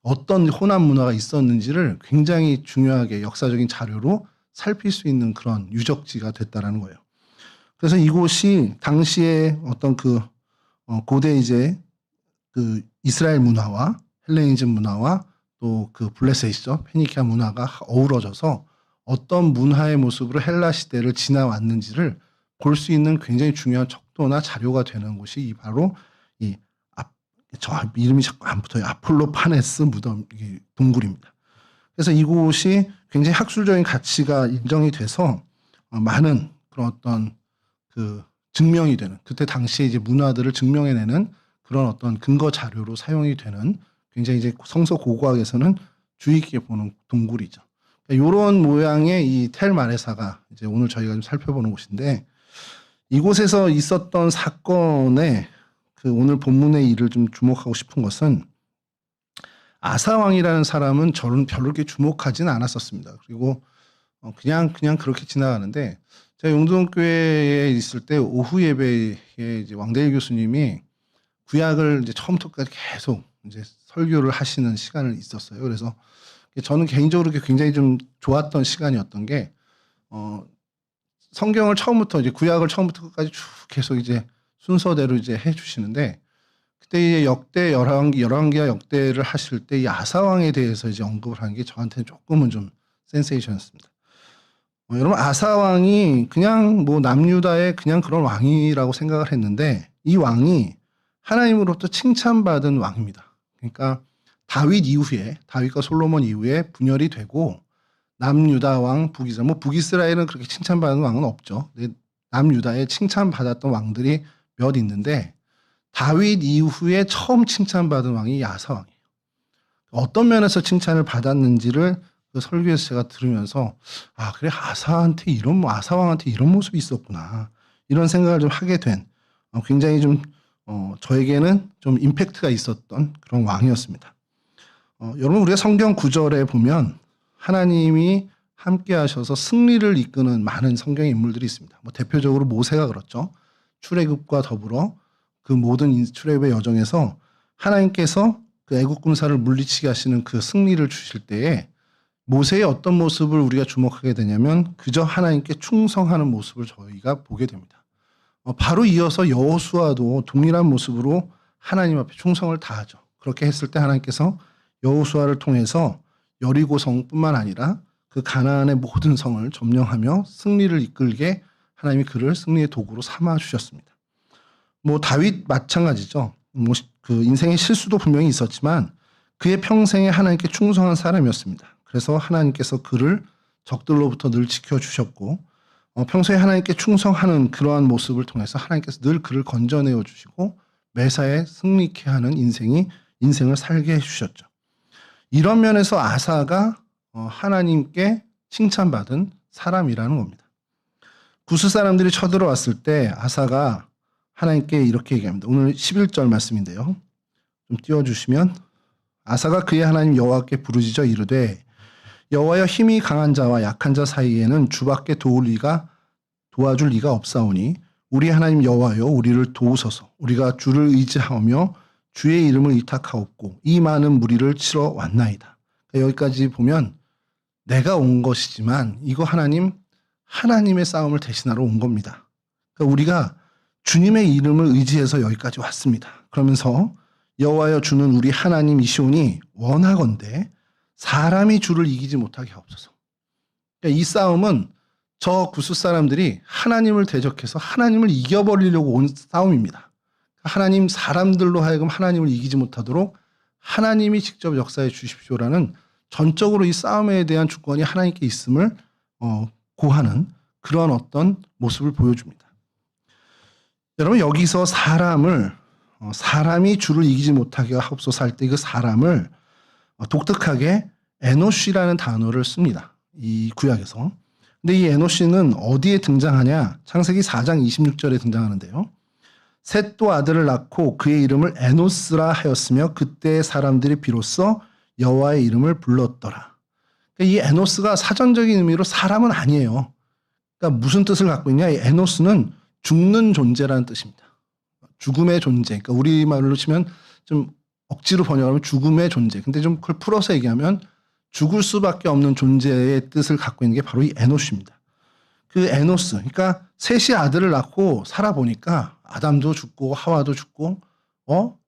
어떤 혼합 문화가 있었는지를 굉장히 중요하게 역사적인 자료로 살필 수 있는 그런 유적지가 됐다라는 거예요. 그래서 이곳이 당시에 어떤 고대 이제 그 이스라엘 문화와 헬레니즘 문화와 또 그 블레셋이죠. 페니키아 문화가 어우러져서 어떤 문화의 모습으로 헬라 시대를 지나왔는지를 볼 수 있는 굉장히 중요한 척도나 자료가 되는 곳이 바로 저 이름이 자꾸 안 붙어요. 아폴로파네스 무덤 동굴입니다. 그래서 이곳이 굉장히 학술적인 가치가 인정이 돼서 많은 그런 어떤 그 증명이 되는 그때 당시에 이제 문화들을 증명해내는 그런 어떤 근거 자료로 사용이 되는 굉장히 이제 성서 고고학에서는 주의 깊게 보는 동굴이죠. 이런 모양의 이 텔 마레사가 이제 오늘 저희가 좀 살펴보는 곳인데 이곳에서 있었던 사건에 그 오늘 본문의 일을 좀 주목하고 싶은 것은 아사 왕이라는 사람은 저는 별로 그렇게 주목하지는 않았었습니다. 그리고 그냥 그렇게 지나가는데 제가 용동교회에 있을 때 오후 예배에 이제 왕대일 교수님이 구약을 이제 처음부터까지 계속 이제 설교를 하시는 시간을 있었어요. 그래서 저는 개인적으로 굉장히 좀 좋았던 시간이었던 게 성경을 처음부터 이제 구약을 처음부터 끝까지 쭉 계속 이제 순서대로 이제 해주시는데 그때 이제 역대 열왕기와 역대를 하실 때 이 아사 왕에 대해서 이제 언급을 하는 게 저한테는 조금은 좀 센세이션이었습니다. 여러분 아사 왕이 그냥 뭐 남유다의 그냥 그런 왕이라고 생각을 했는데 이 왕이 하나님으로부터 칭찬받은 왕입니다. 그러니까 다윗과 솔로몬 이후에 분열이 되고 남유다 왕, 북이스라엘, 뭐 북이스라엘은 그렇게 칭찬받은 왕은 없죠. 남유다에 칭찬받았던 왕들이 몇 있는데 다윗 이후에 처음 칭찬받은 왕이 아사 왕이에요. 어떤 면에서 칭찬을 받았는지를 그 설교에서 제가 들으면서 그래 아사 왕한테 이런 모습이 있었구나 이런 생각을 좀 하게 된 굉장히 좀 저에게는 좀 임팩트가 있었던 그런 왕이었습니다. 여러분 우리가 성경 구절에 보면 하나님이 함께 하셔서 승리를 이끄는 많은 성경의 인물들이 있습니다. 뭐 대표적으로 모세가 그렇죠. 출애굽과 더불어 그 모든 출애굽의 여정에서 하나님께서 그 애국 군사를 물리치게 하시는 그 승리를 주실 때에 모세의 어떤 모습을 우리가 주목하게 되냐면 그저 하나님께 충성하는 모습을 저희가 보게 됩니다. 바로 이어서 여호수아도 동일한 모습으로 하나님 앞에 충성을 다하죠. 그렇게 했을 때 하나님께서 여호수아를 통해서 여리고성뿐만 아니라 그 가나안의 모든 성을 점령하며 승리를 이끌게 하나님이 그를 승리의 도구로 삼아 주셨습니다. 뭐 다윗 마찬가지죠. 뭐 그 인생의 실수도 분명히 있었지만 그의 평생에 하나님께 충성한 사람이었습니다. 그래서 하나님께서 그를 적들로부터 늘 지켜주셨고 평소에 하나님께 충성하는 그러한 모습을 통해서 하나님께서 늘 그를 건져내어 주시고 매사에 승리케 하는 인생을 살게 해주셨죠. 이런 면에서 아사가 하나님께 칭찬받은 사람이라는 겁니다. 구스 사람들이 쳐들어왔을 때 아사가 하나님께 이렇게 얘기합니다. 오늘 11절 말씀인데요. 좀 띄워주시면 아사가 그의 하나님 여호와께 부르짖어 이르되 여호와여 힘이 강한 자와 약한 자 사이에는 주밖에 도와줄 리가 없사오니 우리 하나님 여호와여 우리를 도우소서. 우리가 주를 의지하며 주의 이름을 의탁하옵고 이 많은 무리를 치러 왔나이다. 여기까지 보면 내가 온 것이지만 이거 하나님의 싸움을 대신하러 온 겁니다. 그러니까 우리가 주님의 이름을 의지해서 여기까지 왔습니다. 그러면서 여호와여 주는 우리 하나님이시오니 원하건대 사람이 주를 이기지 못하게 하옵소서. 그러니까 이 싸움은 저 구스 사람들이 하나님을 대적해서 하나님을 이겨버리려고 온 싸움입니다. 하나님 사람들로 하여금 하나님을 이기지 못하도록 하나님이 직접 역사해 주십시오라는 전적으로 이 싸움에 대한 주권이 하나님께 있음을 고하는 그런 어떤 모습을 보여줍니다. 여러분 여기서 사람이 주를 이기지 못하게 하옵소서 할 때 그 사람을 독특하게 에노시라는 단어를 씁니다. 이 구약에서. 근데 이 에노시는 어디에 등장하냐? 창세기 4장 26절에 등장하는데요. 셋도 아들을 낳고 그의 이름을 에노스라 하였으며 그때의 사람들이 비로소 여호와의 이름을 불렀더라. 그러니까 이 에노스가 사전적인 의미로 사람은 아니에요. 그러니까 무슨 뜻을 갖고 있냐? 이 에노스는 죽는 존재라는 뜻입니다. 죽음의 존재. 그러니까 우리말로 치면 좀 억지로 번역하면 죽음의 존재. 근데 좀 그걸 풀어서 얘기하면 죽을 수밖에 없는 존재의 뜻을 갖고 있는 게 바로 이 에노스입니다. 그 에노스, 그러니까 셋이 아들을 낳고 살아보니까 아담도 죽고 하와도 죽고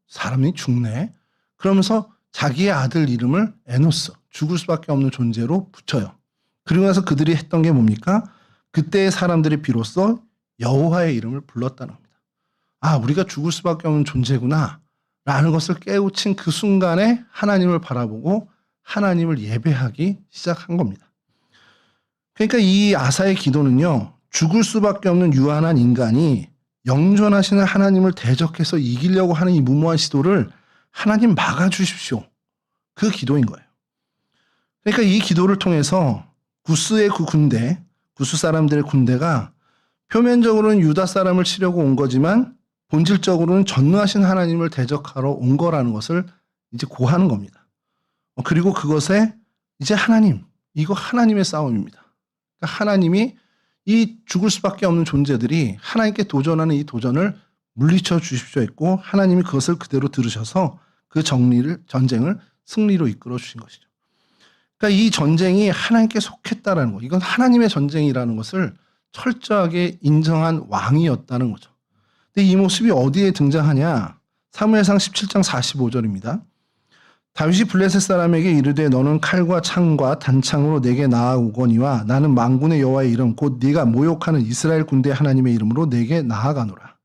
사람이 죽네. 그러면서 자기의 아들 이름을 에노스, 죽을 수밖에 없는 존재로 붙여요. 그리고 나서 그들이 했던 게 뭡니까? 그때의 사람들이 비로소 여호와의 이름을 불렀다는 겁니다. 아, 우리가 죽을 수밖에 없는 존재구나 라는 것을 깨우친 그 순간에 하나님을 바라보고 하나님을 예배하기 시작한 겁니다. 그러니까 이 아사의 기도는요, 죽을 수밖에 없는 유한한 인간이 영존하시는 하나님을 대적해서 이기려고 하는 이 무모한 시도를 하나님 막아주십시오. 그 기도인 거예요. 그러니까 이 기도를 통해서 구스의 그 군대, 구스 사람들의 군대가 표면적으로는 유다 사람을 치려고 온 거지만 본질적으로는 전능하신 하나님을 대적하러 온 거라는 것을 이제 고하는 겁니다. 그리고 그것에 이제 하나님, 이거 하나님의 싸움입니다. 그러니까 하나님이 이 죽을 수밖에 없는 존재들이 하나님께 도전하는 이 도전을 물리쳐 주십시오 했고 하나님이 그것을 그대로 들으셔서 그 전쟁을 승리로 이끌어 주신 것이죠. 그러니까 이 전쟁이 하나님께 속했다라는 것, 이건 하나님의 전쟁이라는 것을 철저하게 인정한 왕이었다는 거죠. 근데 이 모습이 어디에 등장하냐? 사무엘상 17장 45절입니다. 다윗이 블레셋 사람에게 이르되 너는 칼과 창과 단창으로 내게 나아오거니와 나는 만군의 여호와의 이름 곧 네가 모욕하는 이스라엘 군대 하나님의 이름으로 내게 나아가노라.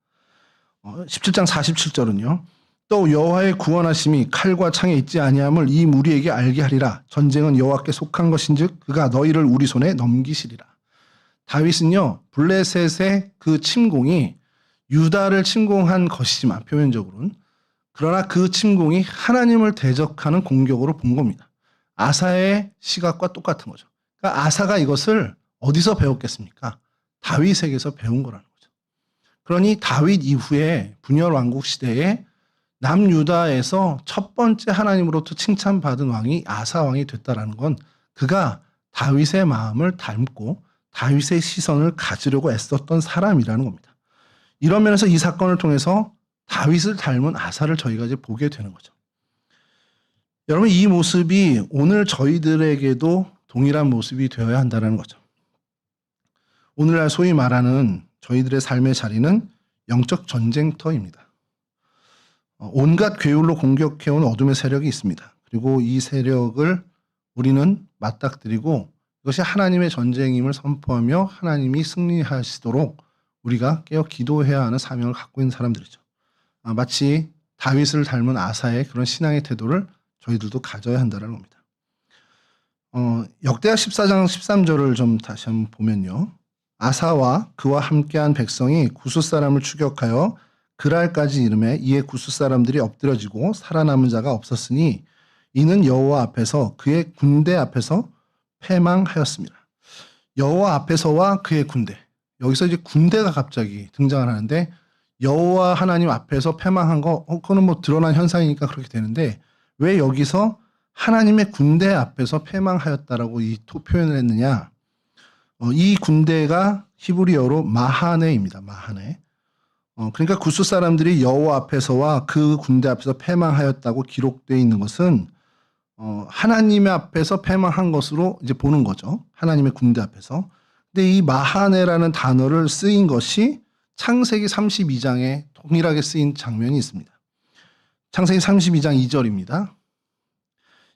17장 47절은요. 또 여호와의 구원하심이 칼과 창에 있지 아니함을 이 무리에게 알게 하리라. 전쟁은 여호와께 속한 것인즉 그가 너희를 우리 손에 넘기시리라. 다윗은요, 블레셋의 그 침공이 유다를 침공한 것이지만 표면적으로는, 그러나 그 침공이 하나님을 대적하는 공격으로 본 겁니다. 아사의 시각과 똑같은 거죠. 그러니까 아사가 이것을 어디서 배웠겠습니까? 다윗에게서 배운 거라는 거죠. 그러니 다윗 이후에 분열 왕국 시대에 남유다에서 첫 번째 하나님으로부터 칭찬받은 왕이 아사 왕이 됐다라는 건 그가 다윗의 마음을 닮고 다윗의 시선을 가지려고 애썼던 사람이라는 겁니다. 이런 면에서 이 사건을 통해서 다윗을 닮은 아사를 저희가 이제 보게 되는 거죠. 여러분, 이 모습이 오늘 저희들에게도 동일한 모습이 되어야 한다는 거죠. 오늘날 소위 말하는 저희들의 삶의 자리는 영적 전쟁터입니다. 온갖 괴울로 공격해온 어둠의 세력이 있습니다. 그리고 이 세력을 우리는 맞닥뜨리고 이것이 하나님의 전쟁임을 선포하며 하나님이 승리하시도록 우리가 깨어 기도해야 하는 사명을 갖고 있는 사람들이죠. 마치 다윗을 닮은 아사의 그런 신앙의 태도를 저희들도 가져야 한다는 겁니다. 역대하 14장 13절을 좀 다시 한번 보면요. 아사와 그와 함께한 백성이 구스 사람을 추격하여 그랄까지 이르매 이에 구스 사람들이 엎드려지고 살아남은 자가 없었으니 이는 여호와 앞에서 그의 군대 앞에서 패망하였습니다. 여호와 앞에서와 그의 군대. 여기서 이제 군대가 갑자기 등장을 하는데 여호와 하나님 앞에서 패망한 거 그거는 뭐 드러난 현상이니까 그렇게 되는데 왜 여기서 하나님의 군대 앞에서 패망하였다라고 이 표현을 했느냐? 이 군대가 히브리어로 마하네입니다. 마하네. 그러니까 구스 사람들이 여호와 앞에서와 그 군대 앞에서 패망하였다고 기록되어 있는 것은 하나님의 앞에서 패망한 것으로 이제 보는 거죠. 하나님의 군대 앞에서. 근데 이 마하네라는 단어를 쓰인 것이 창세기 32장에 동일하게 쓰인 장면이 있습니다. 창세기 32장 2절입니다.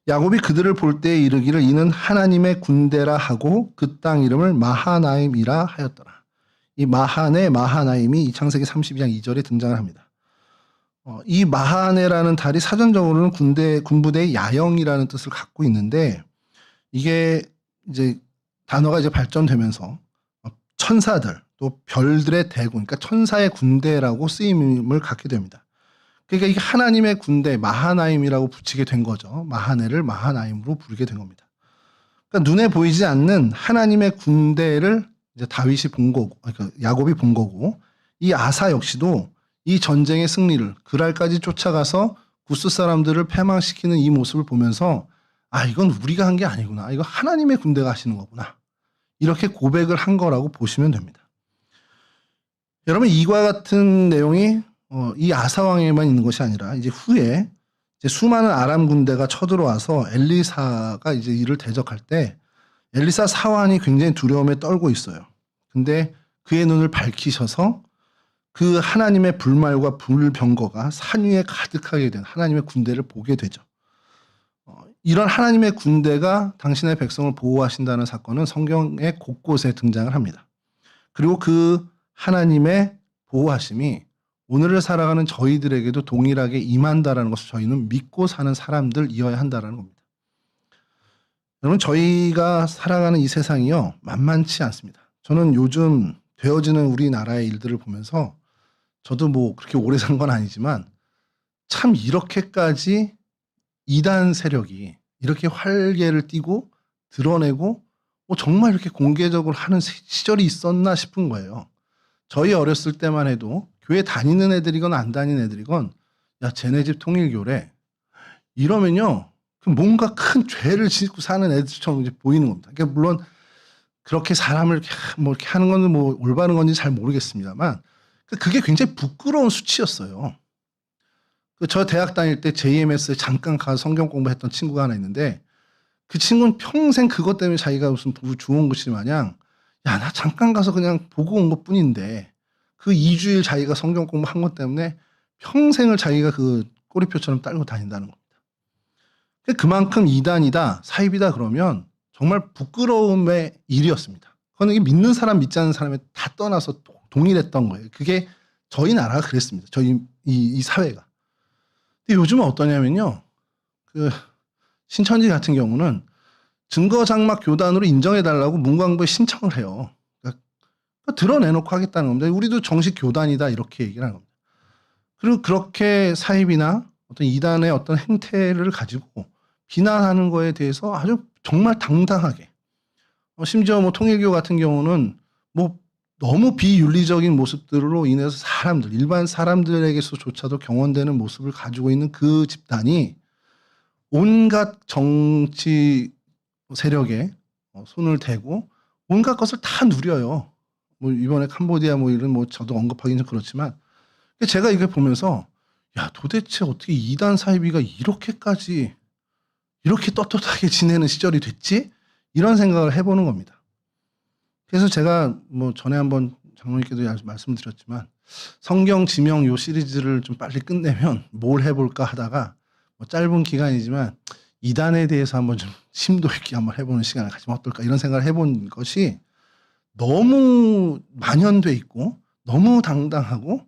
야곱이 그들을 볼 때에 이르기를 이는 하나님의 군대라 하고 그 땅 이름을 마하나임이라 하였더라. 이 마하네, 마하나임이 이 창세기 32장 2절에 등장을 합니다. 이 마하네라는 달이 사전적으로는 군부대의 야영이라는 뜻을 갖고 있는데 이게 이제 단어가 이제 발전되면서 천사들 또 별들의 대군, 그러니까 천사의 군대라고 쓰임을 갖게 됩니다. 그러니까 이게 하나님의 군대 마하나임이라고 붙이게 된 거죠. 마하네를 마하나임으로 부르게 된 겁니다. 그러니까 눈에 보이지 않는 하나님의 군대를 이제 다윗이 본 거고, 그러니까 야곱이 본 거고, 이 아사 역시도 이 전쟁의 승리를 그랄까지 쫓아가서 구스 사람들을 패망시키는 이 모습을 보면서 이건 우리가 한 게 아니구나. 이거 하나님의 군대가 하시는 거구나. 이렇게 고백을 한 거라고 보시면 됩니다. 여러분, 이와 같은 내용이 이 아사왕에만 있는 것이 아니라 이제 후에 이제 수많은 아람 군대가 쳐들어와서 엘리사가 이제 이를 대적할 때 엘리사 사환이 굉장히 두려움에 떨고 있어요. 근데 그의 눈을 밝히셔서 그 하나님의 불말과 불병거가 산 위에 가득하게 된 하나님의 군대를 보게 되죠. 이런 하나님의 군대가 당신의 백성을 보호하신다는 사건은 성경의 곳곳에 등장을 합니다. 그리고 그 하나님의 보호하심이 오늘을 살아가는 저희들에게도 동일하게 임한다라는 것을 저희는 믿고 사는 사람들이어야 한다는 겁니다. 여러분, 저희가 살아가는 이 세상이요, 만만치 않습니다. 저는 요즘 되어지는 우리나라의 일들을 보면서 저도 뭐 그렇게 오래 산 건 아니지만 참 이렇게까지 이단 세력이 이렇게 활개를 띠고 드러내고 정말 이렇게 공개적으로 하는 시절이 있었나 싶은 거예요. 저희 어렸을 때만 해도 교회 다니는 애들이건 안 다니는 애들이건 야, 쟤네 집 통일교래 이러면요, 뭔가 큰 죄를 짓고 사는 애들처럼 이제 보이는 겁니다. 그러니까 물론 그렇게 사람을 이렇게 하는 건 뭐 올바른 건지 잘 모르겠습니다만 그게 굉장히 부끄러운 수치였어요. 저 대학 다닐 때 JMS에 잠깐 가서 성경 공부했던 친구가 하나 있는데 그 친구는 평생 그것 때문에 자기가 무슨 좋은 것이 마냥 야, 나 잠깐 가서 그냥 보고 온 것 뿐인데 그 2주일 자기가 성경 공부한 것 때문에 평생을 자기가 그 꼬리표처럼 딸고 다닌다는 겁니다. 그만큼 이단이다, 사입이다 그러면 정말 부끄러움의 일이었습니다. 그건 믿는 사람, 믿지 않는 사람에 다 떠나서 동일했던 거예요. 그게 저희 나라가 그랬습니다. 저희 이 사회가. 근데 요즘은 어떠냐면요. 신천지 같은 경우는 증거장막 교단으로 인정해달라고 문광부에 신청을 해요. 그러니까 드러내놓고 하겠다는 겁니다. 우리도 정식 교단이다 이렇게 얘기를 하는 겁니다. 그리고 그렇게 사입이나 어떤 이단의 어떤 행태를 가지고 비난하는 거에 대해서 아주 정말 당당하게 심지어 뭐 통일교 같은 경우는 뭐 너무 비윤리적인 모습들로 인해서 일반 사람들에게서조차도 경원되는 모습을 가지고 있는 그 집단이 온갖 정치 세력에 손을 대고 온갖 것을 다 누려요. 뭐 이번에 캄보디아 뭐 이런 뭐 저도 언급하기는 그렇지만 제가 이걸 보면서 야, 도대체 어떻게 이단 사이비가 이렇게까지 이렇게 떳떳하게 지내는 시절이 됐지? 이런 생각을 해보는 겁니다. 그래서 제가 뭐 전에 한번 장로님께도 말씀드렸지만 성경 지명 요 시리즈를 좀 빨리 끝내면 뭘 해볼까 하다가 뭐 짧은 기간이지만 이단에 대해서 한번 좀 심도 있게 한번 해보는 시간을 가지면 어떨까 이런 생각을 해본 것이 너무 만연돼 있고 너무 당당하고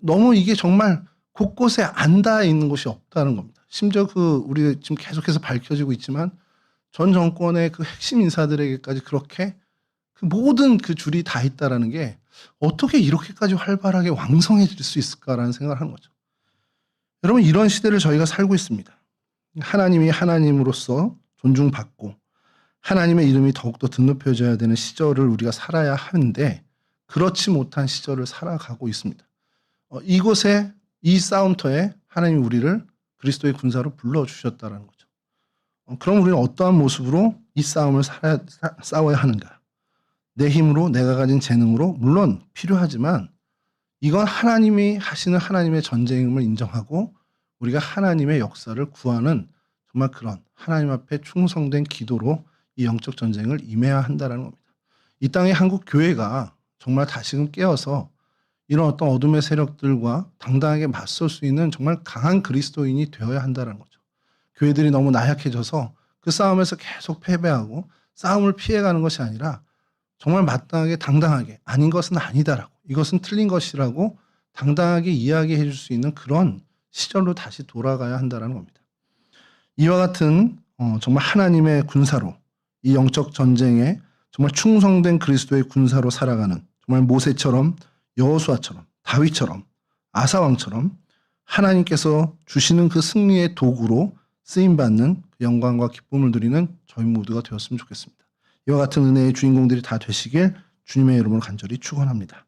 너무 이게 정말 곳곳에 안 닿아 있는 곳이 없다는 겁니다. 심지어 우리 지금 계속해서 밝혀지고 있지만 전 정권의 그 핵심 인사들에게까지 그렇게 모든 줄이 다 있다라는 게 어떻게 이렇게까지 활발하게 왕성해질 수 있을까라는 생각을 하는 거죠. 여러분, 이런 시대를 저희가 살고 있습니다. 하나님이 하나님으로서 존중받고 하나님의 이름이 더욱더 드높여져야 되는 시절을 우리가 살아야 하는데 그렇지 못한 시절을 살아가고 있습니다. 이곳에 이 싸움터에 하나님이 우리를 그리스도의 군사로 불러주셨다는 거죠. 그럼 우리는 어떠한 모습으로 이 싸움을 싸워야 하는가? 내 힘으로 내가 가진 재능으로 물론 필요하지만 이건 하나님이 하시는 하나님의 전쟁임을 인정하고 우리가 하나님의 역사를 구하는 정말 그런 하나님 앞에 충성된 기도로 이 영적 전쟁을 임해야 한다는 겁니다. 이 땅의 한국 교회가 정말 다시금 깨어서 이런 어떤 어둠의 세력들과 당당하게 맞설 수 있는 정말 강한 그리스도인이 되어야 한다는 거죠. 교회들이 너무 나약해져서 그 싸움에서 계속 패배하고 싸움을 피해가는 것이 아니라 정말 마땅하게 당당하게 아닌 것은 아니다라고 이것은 틀린 것이라고 당당하게 이야기해 줄 수 있는 그런 시절로 다시 돌아가야 한다는 겁니다. 이와 같은 정말 하나님의 군사로 이 영적 전쟁에 정말 충성된 그리스도의 군사로 살아가는 정말 모세처럼 여호수아처럼 다윗처럼 아사왕처럼 하나님께서 주시는 그 승리의 도구로 쓰임받는 그 영광과 기쁨을 누리는 저희 모두가 되었으면 좋겠습니다. 이와 같은 은혜의 주인공들이 다 되시길 주님의 이름으로 간절히 축원합니다.